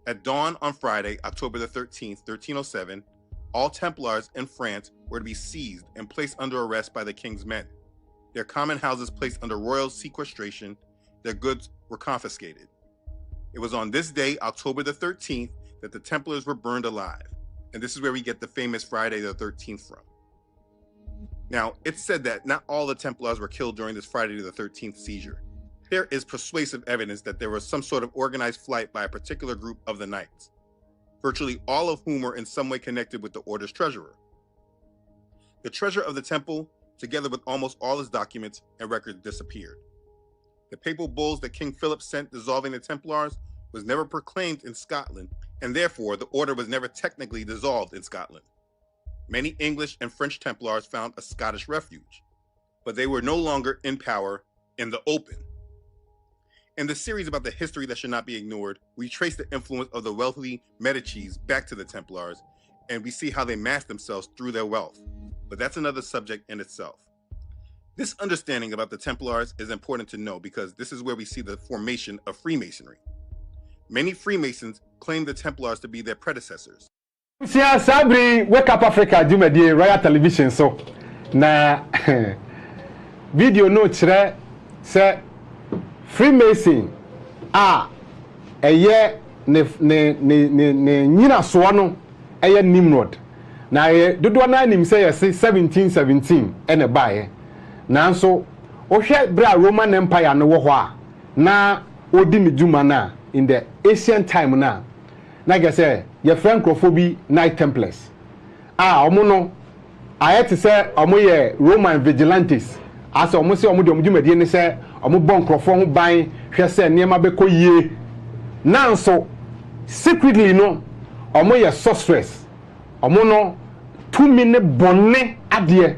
At dawn on Friday, October the 13th, 1307, all Templars in France were to be seized and placed under arrest by the king's men. Their common houses placed under royal sequestration, their goods were confiscated. It was on this day, October the 13th, that the Templars were burned alive. And this is where we get the famous Friday the 13th from. Now, it's said that not all the Templars were killed during this Friday the 13th seizure. There is persuasive evidence that there was some sort of organized flight by a particular group of the knights, virtually all of whom were in some way connected with the order's treasurer. The treasure of the temple, together with almost all his documents and records, disappeared. The papal bulls that King Philip sent dissolving the Templars was never proclaimed in Scotland, and therefore the order was never technically dissolved in Scotland. Many English and French Templars found a Scottish refuge, but they were no longer in power in the open. In the series about the history that should not be ignored, we trace the influence of the wealthy Medicis back to the Templars, and we see how they masked themselves through their wealth. But that's another subject in itself. This understanding about the Templars is important to know because this is where we see the formation of Freemasonry. Many Freemasons claim the Templars to be their predecessors. Sabri, Wake Up Africa, Jumedi, Royal Television, so na video notes, say Freemason ɛyɛ ne nyina soɔ no ɛyɛ Nimrod na dodoɔ na nim sɛ yɛse 1717 ɛne baeɛ nanso ohwɛ bra Roman Empire no wɔ hɔ a na odi ne dwuma na in the ancient time na gɛsɛ yɛfrɛ nkrɔfo bi Knight Templars ɔmo no ayɛ te sɛ ɔmo yɛ Roman vigilantes asɛ ɔmo sɛ ɔmo de ɔmo dwumadie ne sɛ ɔmo bɔ nkrɔfo ho ban hwɛ sɛ nneɛma bɛkɔ yie nanso secretly no ɔmo yɛ sorcerers ɔmo no tumi ne bɔnne adeɛ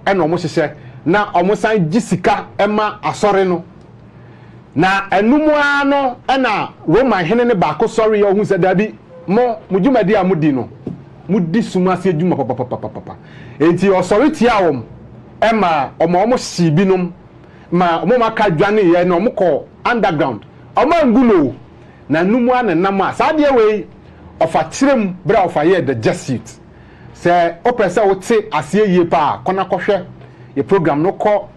ɛna ɔmo hyehyɛ na ɔmo san gye sika ɛma asɔre no na enumua no ɛna Roman hene ne baako sɔre yɛ ɔhu sɛ dabi mo dwumadi a modi no mudi sumase dwuma papa enti ɔsɔre tia wɔm ɛma ɔmo hyi binom ma ɔmo maka dwane yɛ na ɔmo kɔ underground ɔmo angulo na numua na nam a saa deɛ wei ɔfa kyerem bra ɔfa yɛ the Jesuit sɛ opɛ sɛ wote aseɛ yie pa kɔna kɔhwɛ ye program no kɔ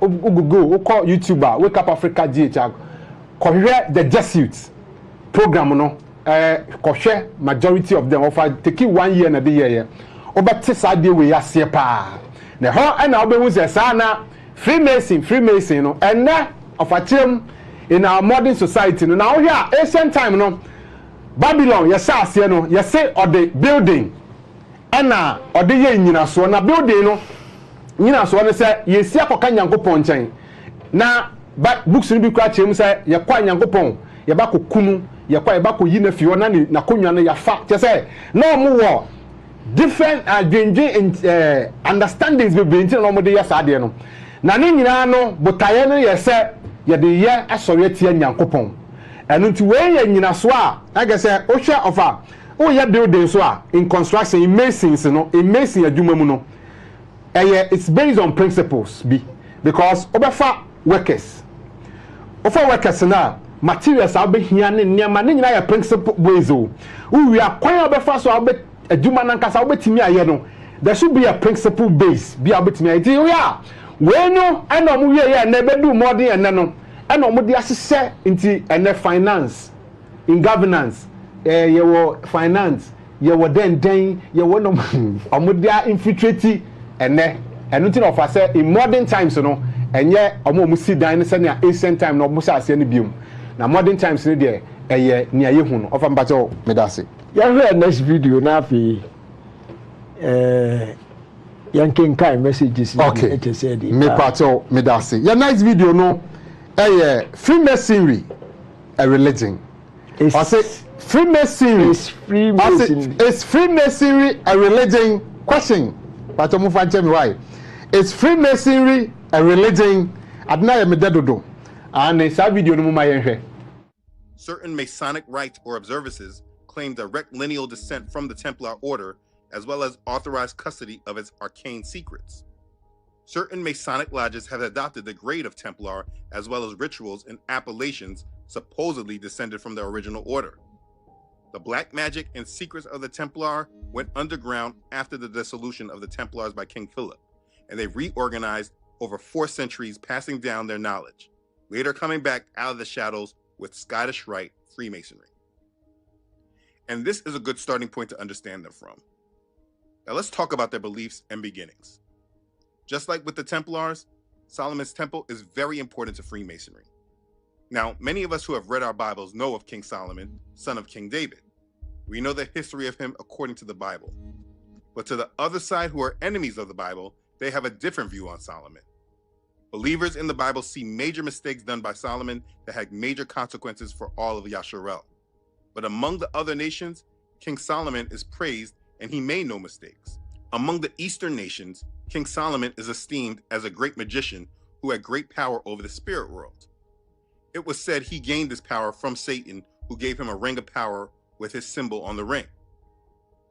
ukɔ YouTube a Wake Up Africa GH kɔhwɛ the Jesuit program no kɔhwɛ majority of them ɔfa take 1 year na de yɛ obɛte saa deɛ wei aseɛ pa na hɔ ɛna obɛhu sɛ saa na Freemason no ɛnɛ ɔfa kyerem in our modern society no na wohwɛ a ancient time no Babylon yɛsɛ aseɛ no yɛsɛ ɔde building ɛna ɔde yɛ nyinasoɔ na building no nyinasoɔ no sɛ yɛsi akɔka Nyankopɔn nkyɛn na books no bi kora kyerɛ mu sɛ yɛkɔ Nyankopɔn yɛbakɔ kunu yɛbakɔ yi na fi hɔ na nakonnwa no yɛfa kyɛ sɛ na ɔmo wɔ different understandings bebree nti na ɔmo de yɛ saa deɛ no na ne nyinaa no botaeɛ no yɛ sɛ yɛde yɛ asɔre atia Nyankopɔn ɛno nti wei yɛ nyinaso a ɛgɛ sɛ wohwɛ ɔfa woyɛ building so a in construction in masons no in mason adwuma mu no it's based on principles bi because obefa workers na materials a obehia ne nneɛma ne nyina yɛ principle ways o wi akwan obefa so obe adwuma nankasa obetimi ayɛ no there should be a principle base bi obetimi ayɛ ti ya we no ɛna omu wie yɛ na bedu modern ɛna no ɛna omu de ahyehyɛ nti ɛna finance in governance yɛwɔ finance yɛwɔ den yɛwɔ no omu de infiltrate ɛnɛ ɛno nti na ɔfa sɛ in modern times no ɛnyɛ ɔmo si dan ne sɛnea ancient time na ɔmo hyɛ aseɛ no biom na modern times no deɛ ɛyɛ nea yɛhu no ɔfa mpakyɛw medase yɛhwɛ next video na afei yɛnkenkan messages okay mepakyɛw medase yɛ next video no ɛyɛ Freemasonry a religion ɔsɛ Freemasonry is Freemasonry a religion question but why is Freemasonry a religion? And certain Masonic rites or observances claim direct lineal descent from the Templar order, as well as authorized custody of its arcane secrets. Certain Masonic lodges have adopted the grade of Templar, as well as rituals and appellations supposedly descended from the original order. The black magic and secrets of the Templar went underground after the dissolution of the Templars by King Philip, and they reorganized over 4 centuries, passing down their knowledge, later coming back out of the shadows with Scottish Rite Freemasonry. And this is a good starting point to understand them from. Now let's talk about their beliefs and beginnings. Just like with the Templars, Solomon's Temple is very important to Freemasonry. Now, many of us who have read our Bibles know of King Solomon, son of King David. We know the history of him according to the Bible. But to the other side who are enemies of the Bible, they have a different view on Solomon. Believers in the Bible see major mistakes done by Solomon that had major consequences for all of Yasharel. But among the other nations, King Solomon is praised and he made no mistakes. Among the Eastern nations, King Solomon is esteemed as a great magician who had great power over the spirit world. It was said he gained this power from Satan, who gave him a ring of power with his symbol on the ring.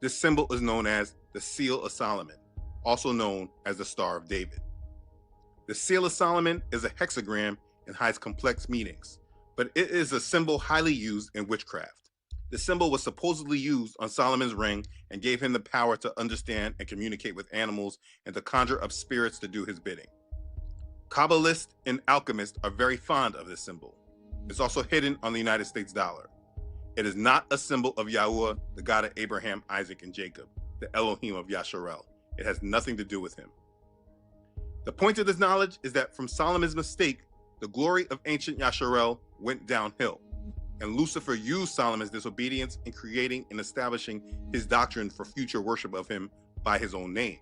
This symbol is known as the Seal of Solomon, also known as the Star of David. The Seal of Solomon is a hexagram and hides complex meanings, but it is a symbol highly used in witchcraft. The symbol was supposedly used on Solomon's ring and gave him the power to understand and communicate with animals and to conjure up spirits to do his bidding. Kabbalists and alchemists are very fond of this symbol. It's also hidden on the United States dollar. It is not a symbol of Yahuwah, the God of Abraham, Isaac, and Jacob, the Elohim of Yasharel. It has nothing to do with him. The point of this knowledge is that from Solomon's mistake, the glory of ancient Yasharel went downhill, and Lucifer used Solomon's disobedience in creating and establishing his doctrine for future worship of him by his own name.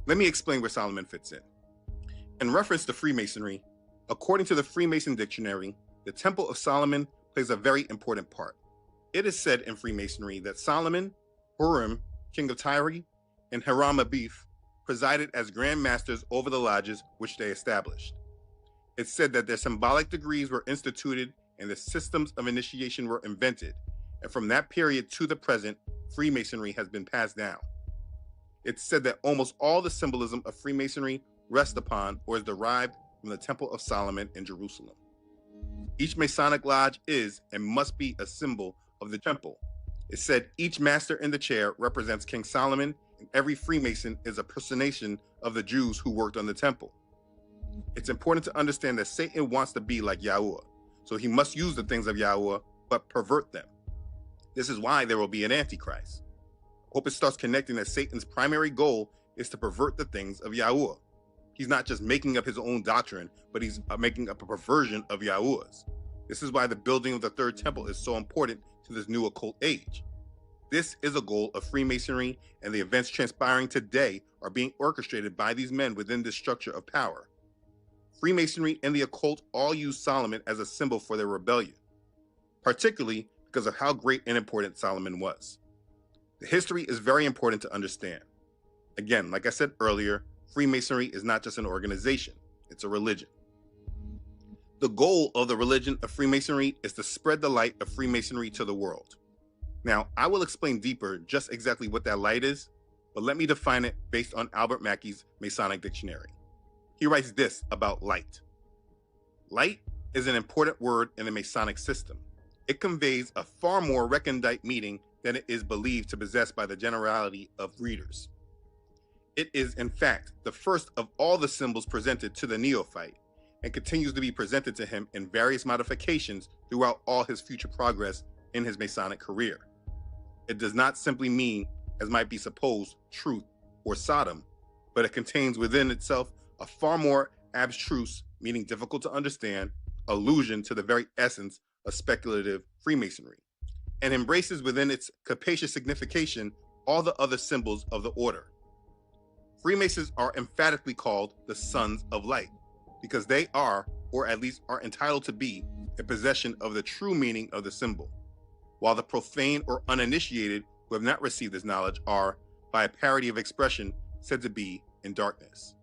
Let me explain where Solomon fits in. In reference to Freemasonry, according to the Freemason Dictionary, the Temple of Solomon plays a very important part. It is said in Freemasonry that Solomon, Huram, king of Tyre, and Hiram Abith presided as grand masters over the lodges which they established. It's said that their symbolic degrees were instituted and the systems of initiation were invented, and from that period to the present, Freemasonry has been passed down. It's said that almost all the symbolism of Freemasonry rests upon or is derived from the Temple of Solomon in Jerusalem. Each Masonic lodge is and must be a symbol of the temple. It's said each master in the chair represents King Solomon, and every Freemason is a personation of the Jews who worked on the temple. It's important to understand that Satan wants to be like Yahuwah, so he must use the things of Yahuwah, but pervert them. This is why there will be an Antichrist. I hope it starts connecting that Satan's primary goal is to pervert the things of Yahuwah. He's not just making up his own doctrine, but he's making up a perversion of Yahuwah's. This is why the building of the third temple is so important to this new occult age. This is a goal of Freemasonry, and the events transpiring today are being orchestrated by these men within this structure of power. Freemasonry and the occult all use Solomon as a symbol for their rebellion, particularly because of how great and important Solomon was. The history is very important to understand. Again, like I said earlier, Freemasonry is not just an organization, it's a religion. The goal of the religion of Freemasonry is to spread the light of Freemasonry to the world. Now, I will explain deeper just exactly what that light is, but let me define it based on Albert Mackey's Masonic Dictionary. He writes this about light. Light is an important word in the Masonic system. It conveys a far more recondite meaning than it is believed to possess by the generality of readers. It is, in fact, the first of all the symbols presented to the neophyte, and continues to be presented to him in various modifications throughout all his future progress in his Masonic career. It does not simply mean, as might be supposed, truth or Sodom, but it contains within itself a far more abstruse, meaning difficult to understand, allusion to the very essence of speculative Freemasonry, and embraces within its capacious signification all the other symbols of the order. Freemasons are emphatically called the Sons of Light, because they are, or at least are entitled to be, in possession of the true meaning of the symbol, while the profane or uninitiated who have not received this knowledge are, by a parody of expression, said to be in darkness.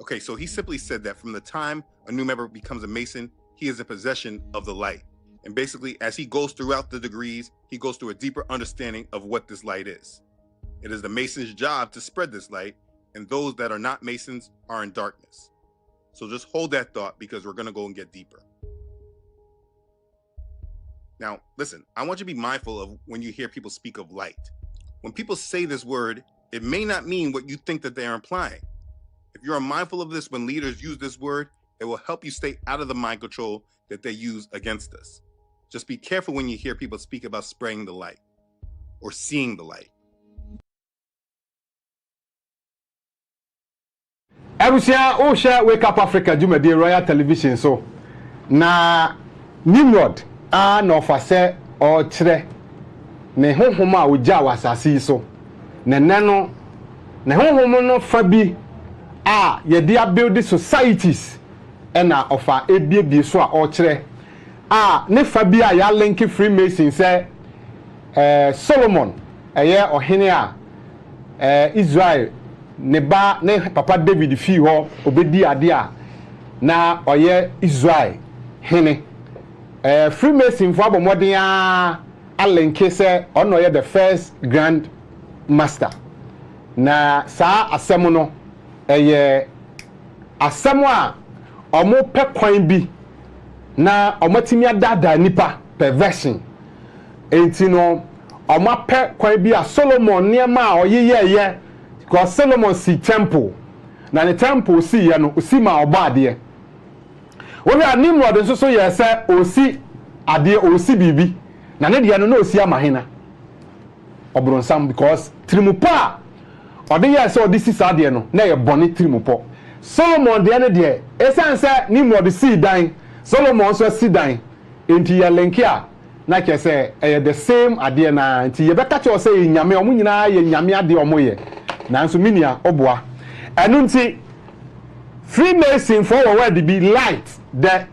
Okay, so he simply said that from the time a new member becomes a Mason, he is in possession of the light. And basically, as he goes throughout the degrees, he goes through a deeper understanding of what this light is. It is the Mason's job to spread this light, and those that are not Masons are in darkness. So just hold that thought, because we're going to go and get deeper. Now, listen, I want you to be mindful of when you hear people speak of light. When people say this word, it may not mean what you think that they are implying. If you are mindful of this when leaders use this word, it will help you stay out of the mind control that they use against us. Just be careful when you hear people speak about spreading the light or seeing the light. Abusia Osha Wake Up Africa Jumedi Royal Television so na Nimrod no fase o kire ne honhom a ogya wasase so ne nano ne honhom no fa bi a ye dia build societies ena ofa ebiebie so a o kire a ne fa bi a ya link Freemason say Solomon eye ohene a Israel ne ba ne papa David fi ho obedi ade a na oye Israel hene Freemason for abomoden a alenke se ono ye the first grand master na sa asem no eye asem a omo pe kwan bi na omatimi adada nipa perversion enti no omo pe kwan bi a Solomon niema a oyeyeye because Solomon see temple na ne temple si ye no osi ma oba ade wo hwa Nimrod nso so ye se osi ade osi bibi na ne de no na osi amahena obronsam because trimupa ode ye se ode si sa de no na ye bone trimupo Solomon de ne de esan se Nimrod si dan Solomon so si dan enti ya lenkia na ke se the same ade na enti ye beka che o se nyame o nyina ye nyame ade o moye nanso minia oboa enu nti Freemason for word be light the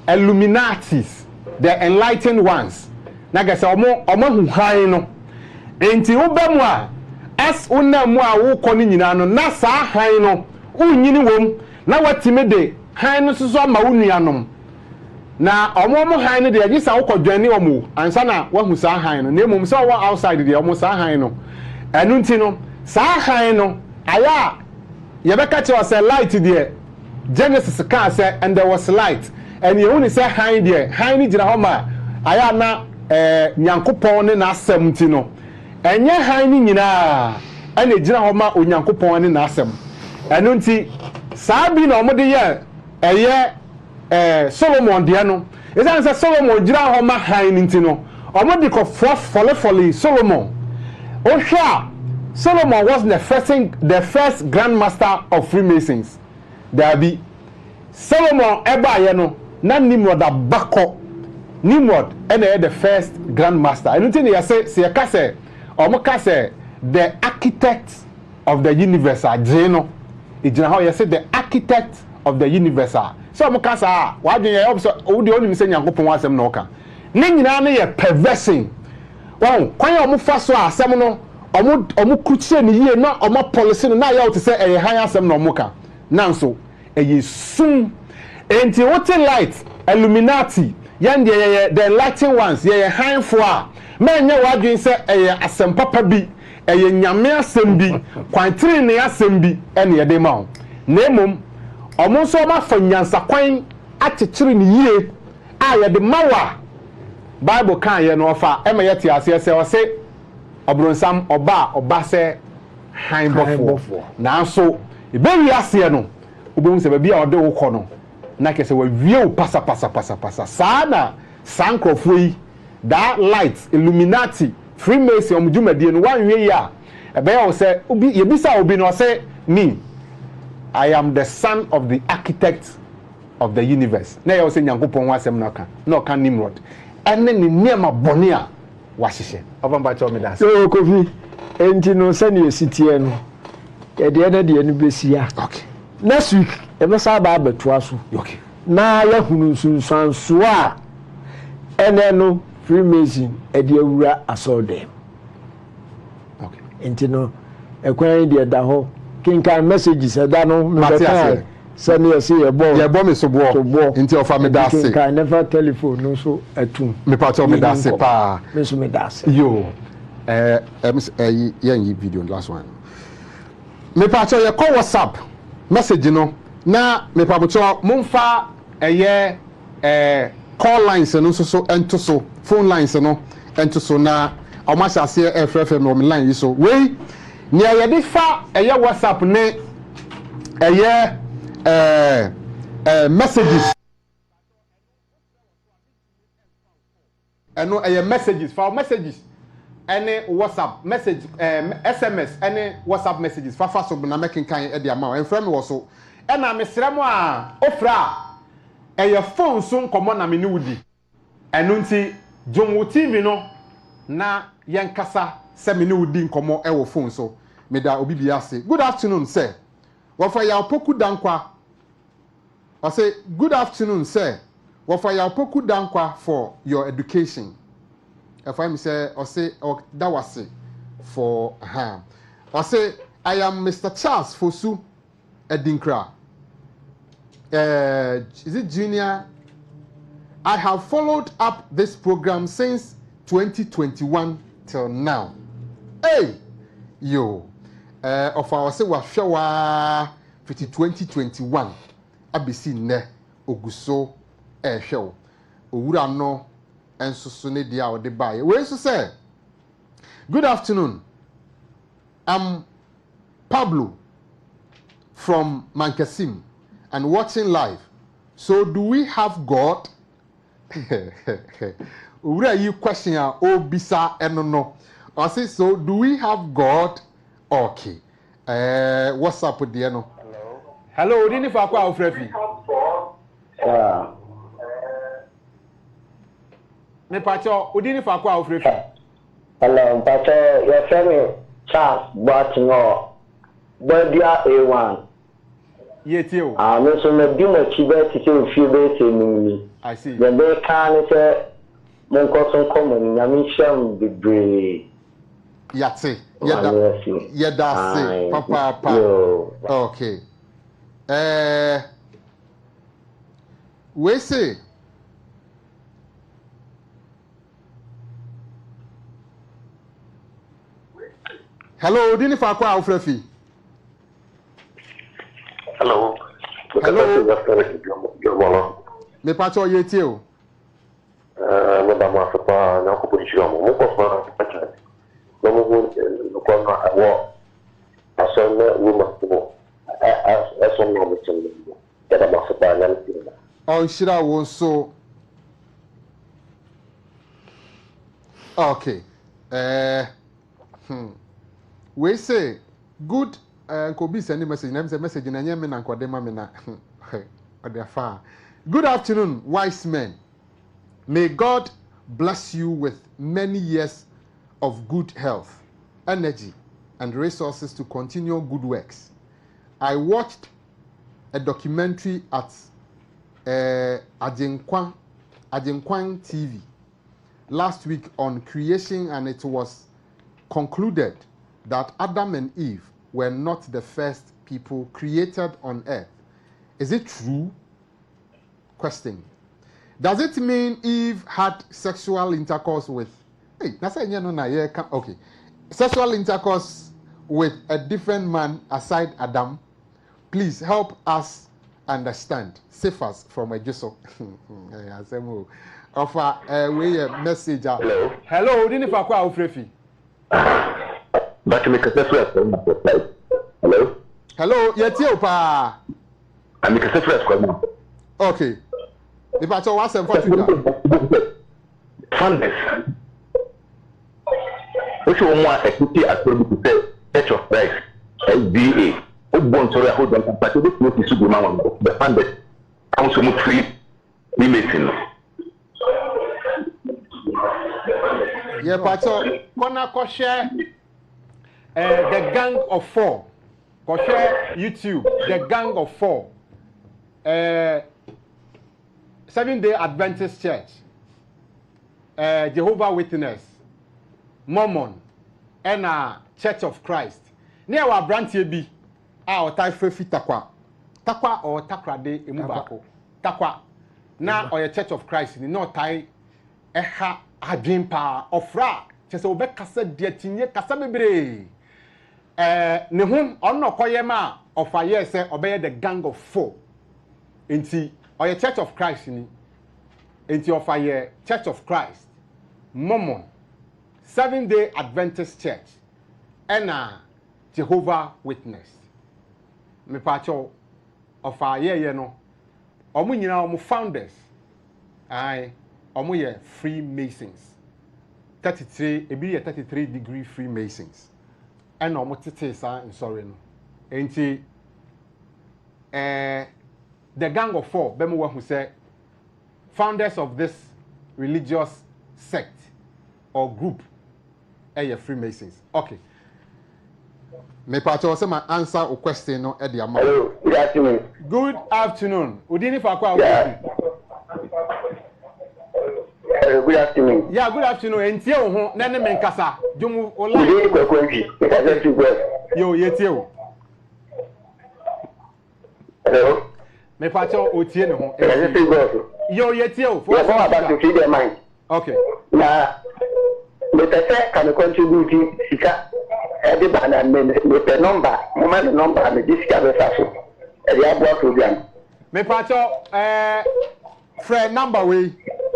Illuminatis the enlightened ones na ke se omo hu han no enti wo ba mu a as wona mu a wo kɔ ni nyina no na sa han no unyini wom na watime de han no so ma wo nuanom na omo han no de agisa wo kɔdwane omo ansa na wahu sa han no na emom sa wo outside de omo sa han no enu nti no sa han no aya ye beka che was light de Genesis ka say and there was light and you only say han de han ni gira ho ma aya na nyankopɔn ne na asɛm nti no enye han ni nyina ene gira ho ma onyankopɔn ne na asɛm enu nti saa bi na omo de ye Solomon de no esan say Solomon gira ho ma han ni nti no omo de ko fole Solomon o hwa Solomon was the first grandmaster of Freemasons there be Solomon eba ye no na Nimrod abako Nimrod ene the first grandmaster enu nti ne say se ka say omo ka say the architect of the universe agye no ejina how you say the architect of the universe so omo ka sa wa dwen ye obso wo de onim se nyankopon asem na oka ne nyina ne ye perversion won kwan omo fa so asem no omo kuchie ni yie na omo policy no na ya wote se eye han asem na omo ka nanso eye sum enti wote light Illuminati yande ye the enlightened ones ye han fo a menye wadwen se eye asem papa bi eye nyame asem bi kwantiri ne asem bi ene ye de ma na emom omo so ma fa nyansa kwan akekere ni yie a ye de mawa Bible kan ye no ofa e ma ye ti ase se o se obronsam oba se han bofo nanso ebewi ase no obehu se ba bia ode wo kɔ no na kese wa wie wo pasa sana sankrofo yi that light Illuminati Freemason omdwumadie no wan wie ya ebe ya wo se obi yebisa obi no se me I am the son of the architect of the universe na ya wo se nyankopɔn wasɛm na ka Nimrod ene ni niema bɔne a wahyehyɛ obamba cho me das so kofi enti no sani esitie no ye de na de no besia okay next week e be sa ba betua so okay na ya hunu sunsanso a ene no Freemason e de awura asodem okay enti no ekwan de da ho kinkan messages e da no me be sani ese ye bo me so bo enti ofa me da se kinkan never telephone no so atum me pa cho me da se pa me so me da se yo ye video last one me pa cho ye call WhatsApp message no na me pa cho momfa call lines no so ento so phone lines no ento so na o ma sase FFM no line yi so we ni ye de fa WhatsApp ne messages eno messages for messages any WhatsApp message SMS any WhatsApp messages fa so na making kan e de ama en frame wo so e na mesrem a ofra phone so nkomo na me ni wudi eno nti Jomo TV no na yenkasa se me ni wudi nkomo e wo phone so me da obi bia say good afternoon sir wofa ya poku dankwa I say good afternoon sir wofa ya poku dankwa for your education if I say or say that was it for her. I say I am Mr. Charles Fosu Edinkra. Is it junior? I have followed up this program since 2021 till now. Hey, yo. Of our say wa hwa 2021 abisi ne oguso hwe owura no enso so ne dia ode bae we so say good afternoon I'm Pablo from Mankasim and watching live. So do we have God? Where are you questioning? Oh, bisa no. I say, so do we have God? Okay. What's up with the no? Hello, didn't you for Frefi? Me pacho, udini for Frefi. Hello, pacho, your friend Charles Bartino, Berdia A1. Yet you. No, so maybe my chiba to see a few days in I see. The day can't say, Moncoson common, Yamisham the Bray. Yatse. Yedase. Papa. Okay. We say. Hello, dini fa kwa ofrefi. Hello. Me pacho yeti o. Me ba ma fa pa na ko policio mo ko fa pa. No mo ko na awo. Aso na wo ma ko. Aso na mo chen. Ya ba fa pa na ni. On shira wo so. Okay. We say good could be sending message. Name say message na nyame na nkodema me na. Good afternoon, wise men. May God bless you with many years of good health, energy, and resources to continue good works. I watched a documentary at Ajenkwan TV last week on creation, and it was concluded that Adam and Eve were not the first people created on earth. Is it true? Question. Does it mean Eve had sexual intercourse with sexual intercourse with a different man aside Adam? Please help us understand. Save us from a Jeso. Offer a message. Hello, didn't for kwa ofrefi. But make a separate. Hello? Hello, yeti opa. I make a separate. Okay. The battle was a fortune. Funders. Which one was a city at the Church of Christ, SBA, who born to hold on, but this notice to the funders. Council move free, limiting. Yeah, Pacho, Kona Koshe, the Gang of Four. Koshe YouTube, the Gang of Four. 7-Day Adventist Church, Jehovah Witness, Mormon, and Church of Christ. Near our branch be our type fefi takwa or takra de emubako takwa na or Church of Christ ni no tai eha adwin pa ofra chese obe kasa de tinye kasa bebre ne hu onno koye ma ofaye se obeye the Gang of Four enti or Church of Christ ni enti ofaye Church of Christ, Mormon, 7-Day Adventist Church, and Jehovah Witness. Me pacho ofaye ye no omu nyina omu founders ai omu ye Freemasons. 33-degree Freemasons. And omu tete sa sorry no. Enti the Gang of Four, Bemu who say founders of this religious sect or group are Freemasons. Okay. Me pacho say my answer or question no e dey am. Hello, good afternoon. Good afternoon. Udini fa kwa Good afternoon. Yeah, good afternoon. Entie wo ho na ne menkasa. Jomu ola. Udini kwa kwengi. Yo, yetie wo. Hello. Me pacho otie ne ho. Yo, yetie wo. For about to feed their mind. Okay. Na me pese can contribute sika the banner me the number moment number me discover so e ya bo program me pacho friend number we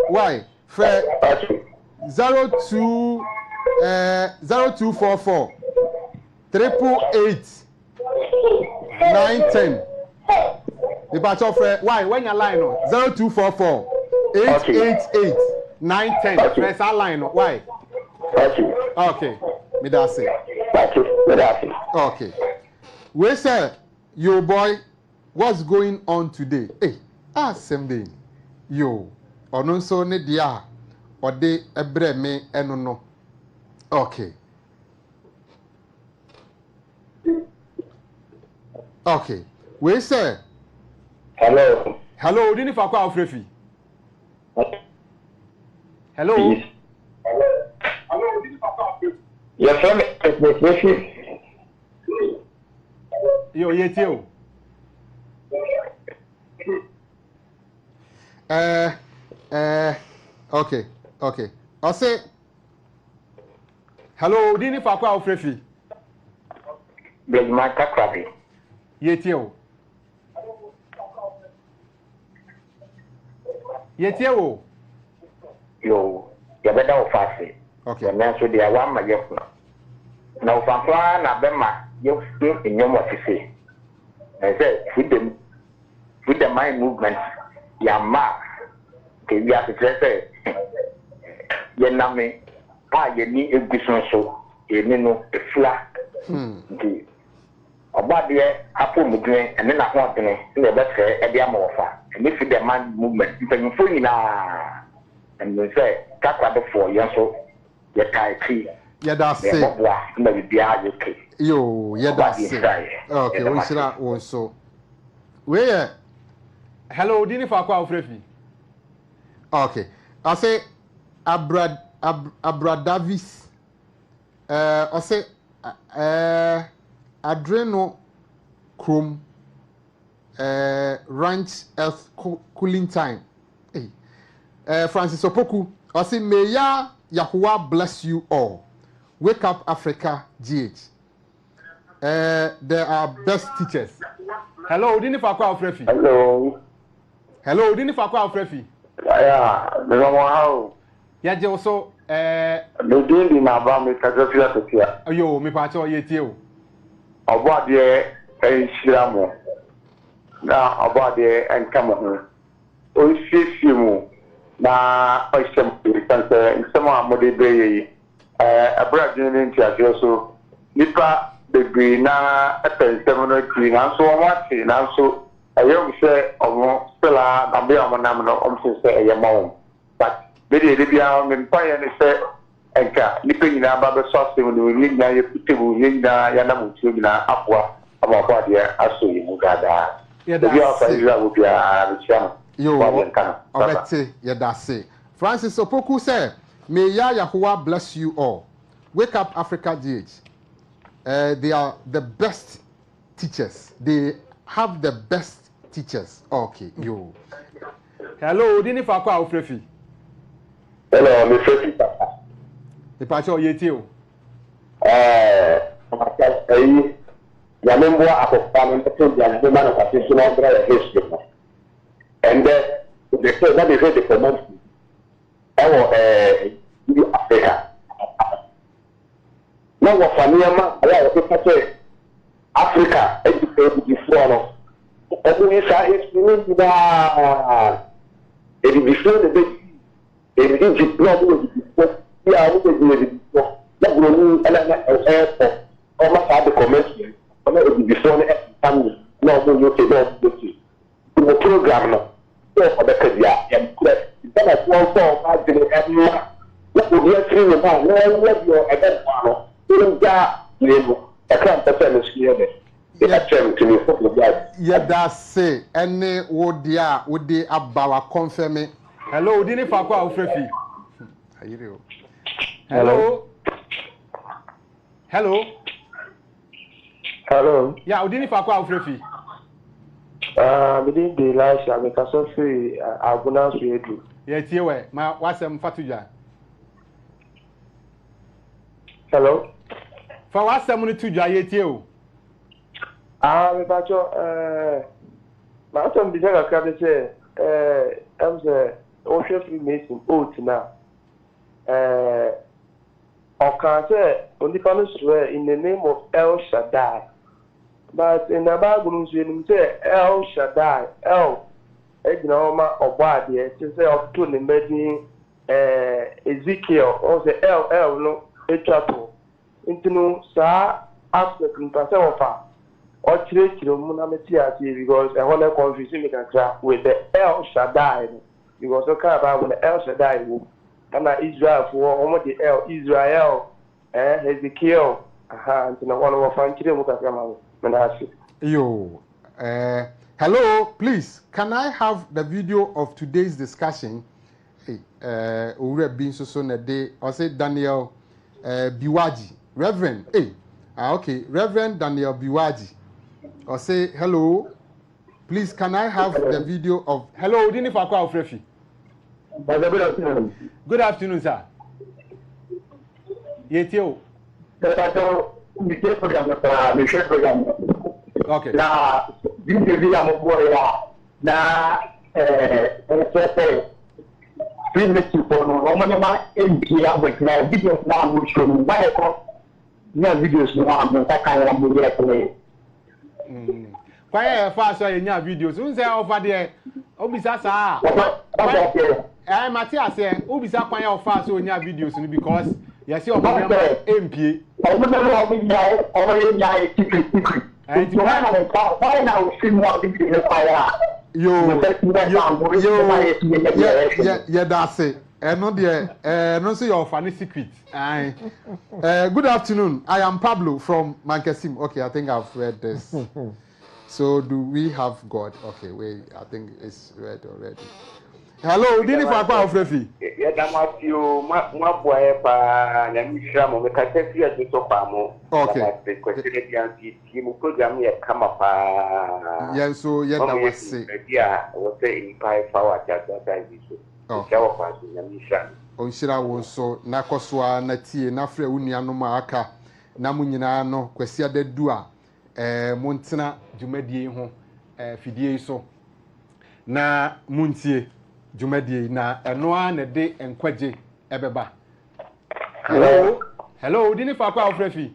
why friend 02 0244 888 910. The batch of why when your line on 0244 888 910. Press our line on why? Okay. Me that say. Okay. We say, yo boy, what's going on today? Hey, same day. Yo, ono so ne dia ode ebre me eno no. Okay. Okay. We say, hello. Hello, dini fa kwa ofrefi. Hello. Please. Hello, dini fa kwa ofrefi. Your friend is ofrefi. Yo, yetio. Okay. I'll say, hello, dini fa kwa ofrefi. Bejma kakrabi. Yetio. Yetio. Yo, ya beda ofasi. Okay. Na so dia wa ma yefu. Na ofafa na bema yefu enyomo afisi. I say with the mind movement ya ma ke ya se say ye na me pa ye ni egusun so ye ni no efla. Di obade apo mudwen ene na ho adene na be tre e dia ma ofa. And if the mind movement you fo nyina and we say kakwa de for ye so ye kai ti ye da say na bibia ye ke yo ye da say okay we shira won so we hello dini fa kwa ofrefi okay I say Davis I say adreno chrome ranch earth cooling time. Hey. Francis Opoku, I say, may Yahuwah bless you all. Wake up, Africa, GH. There are best teachers. Hello, Dini Fakwa Ofrefi. Hello, Dini Fakwa Ofrefi. Yeah, the normal how. Yeah, also, the doing in our family, Kazakia. Oh, yo, me pacho yetio. About the Shiramo. Now, about the and come on. Oh, see, na oisem in some amode be abradin into aso nipa bebre na epensem na so wati na so ayom se omo spela na be amonam no omse se eyemawon but be de bia me mpaye ne se enka nipa nyina ba be so asem no nyina ye putebu nyina ya na mutu nyina apwa ababa de aso yi mugada ya da yo obete yedase Francis Opoku said, may Yahuwah bless you all. Wake up, Africa GH. They are the best teachers. They have the best teachers. Okay, yo. Hello, Dini Fakwa Ofrefi. Hello, Mr. Frefi. The pacho yetio. Yamembo akofana mtu ya ndema na kasisi na ndra ya history. And they say that is the command. Africa. Now what Faniama, Africa, educated before no. Every history before the big Egypt, before. Yeah, I before. That will mean airport. Almost had the commercial. Before the family. No, you say no. The program no. So for the career and then I want to imagine everyone. What would you see about what your event panel? You can't pretend to hear it. Yeah, that's say any would they about confirming. Hello, Dini Fakwa Ofrefi. Hello. Yeah, Dini Fakwa Ofrefi. Within the life, I make a sorry, I'll go now to you. Yes, you were. My what's Fatuja. Hello. For what someone to Jay you? My son began a cabin say, I'm the ocean Freemason oath now. Or can say, on the panel swear in the name of El Shaddai. but in the Bible, you say El Shaddai, El, Egnoma or Badi, to say of two the Ezekiel, or the El, no, a chapel. Into no, sir, aspect in Pasafa, or Church, Munamatia, because I want to confuse me with the El Shaddai, because I can't about the El Shaddai, and Israel for almost the El Israel, Ezekiel, and no one of our children. Yo, hello, please, can I have the video of today's discussion? Ure bin so na day, or say Daniel Biwaji, Reverend, okay, Reverend Daniel Biwaji, or say hello, please, can I have the video of, hello, Dini Fakwa Ofrefi. Good afternoon. Good afternoon, sir. Yetio. Okay. Na video mo na previously for no ma empia with na videos na mo show no why ko na videos no am ta kan la mo ya play kwaya fa so nya videos un say over there obisa sa Matias obisa kwaya ofa so nya videos no because yes you ma empie that's it. No say your funny secret. Good afternoon. I am Pablo from Mankesim. Okay, I think I've read this. So do we have God? Okay, wait, I think it's read already. Hello, Dini Fakwa Ofrefi. Onshira wonso na koswa na tie na frɛ unuanom aka na munyina no kwasi adadu a montena dwumadie ho fidie so na muntie dwumadie na eno a na de enkwaje ebeba. Hello Dini Fakwa Ofrefi.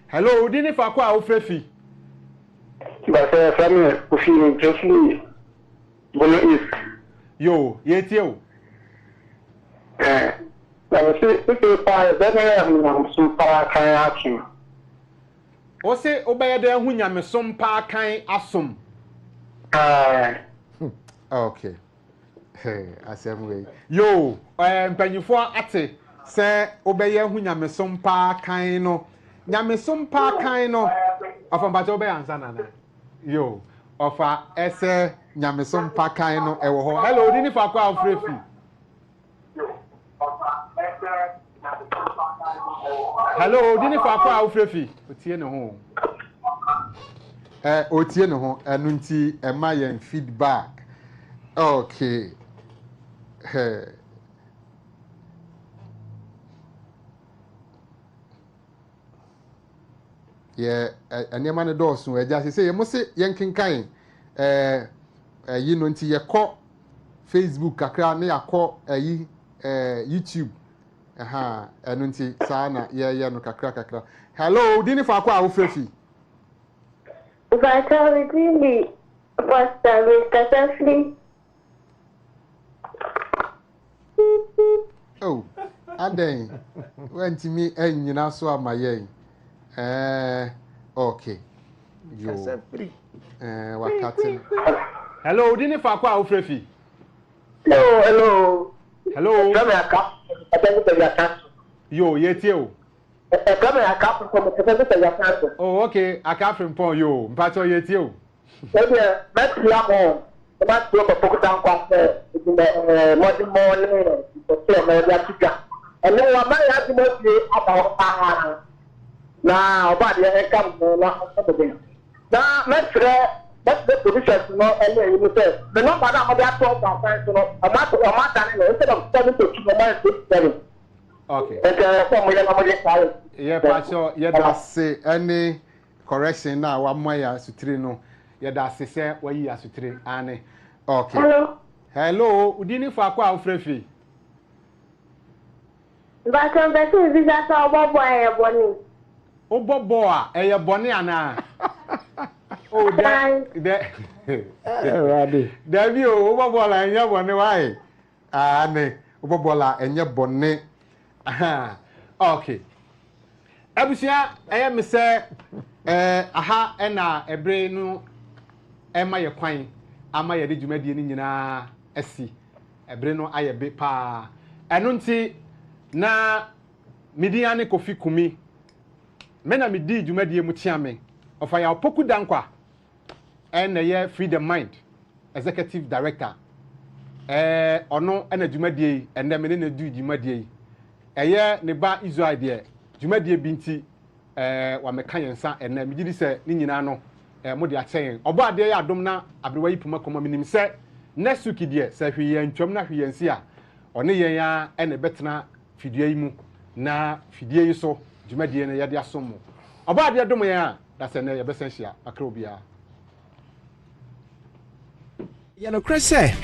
Hello Dini Fakwa Ofrefi. Ba se family kufi Joshua Bono is yo yetio na se pa bebe na super kan action o se obeye de hu nyamesom pa kan asom okay asem we yo mpanyifo ate se obeye hu nyamesom pa kan no nyamesom pa kan no afamba to obeye ansa na yo ofa ese nyamesom pa kan no ewo ho. Hello Dini Fakwa Ofrefi. Hello Dini Fakwa Ofrefi. Otie ne ho. Otie ne ho enu nti ema yen feedback. Okay. Aniema ne dɔɔso agya sɛ yɛ mo se yɛnkenkan yi no nti yɛkɔ Facebook kakra ne yakɔ YouTube ɛno nti saa na yɛyɛ no kakra. Hello Dini Fakwa Ofrefi. Vitality Pastor Mr. Safely. Oh, aden went to me nyina so amaye. Okay. Yo. Wakati. Hello, Dini Fakwa Ofrefi. Hello. Hello. Come Yo, yetio. Oh, okay. I can't from Paul yo. Mpacho yetio. Now, but you come now, let's let the positions no you say the number of that 12,000 no a matter instead of 7 to 7. Okay. And yeah, Pacho, yeah, that's any correction now. One more sutri no. Yeah, that's say where you sutri ane. Okay. Hello, Udini Fakwa Ofrefi. But on the two visitors are boy. Obobo a eye bone ana. Oh de ready. Dabi o obobo la enye bone why? Ah ne obobo la enye bone. Aha. Okay. Abusia eye me se aha na ebre no ema ye kwan ama ye de dwumadie ni nyina asi ebre no aye be pa eno nti na midia ne Kofi Kumi me na medi dwumadie mu tiame ofa ya opoku dankwa na ye Freedom Mind executive director ono na dwumadie enne me ne du dwumadie eye ne ba Israel de dwumadie bi nti wa meka yensa enne me gidi se ni nyina no mo de achen obo ade ya adom na abrewa yipuma koma minim se next week de se hwe ntwam na hwe yensi a one yen ya ene betena fidie yi mu na fidie yi so dwumadie ne ye de asom obo ade dom yen a da se ne ye besan hia akra obia ya no krese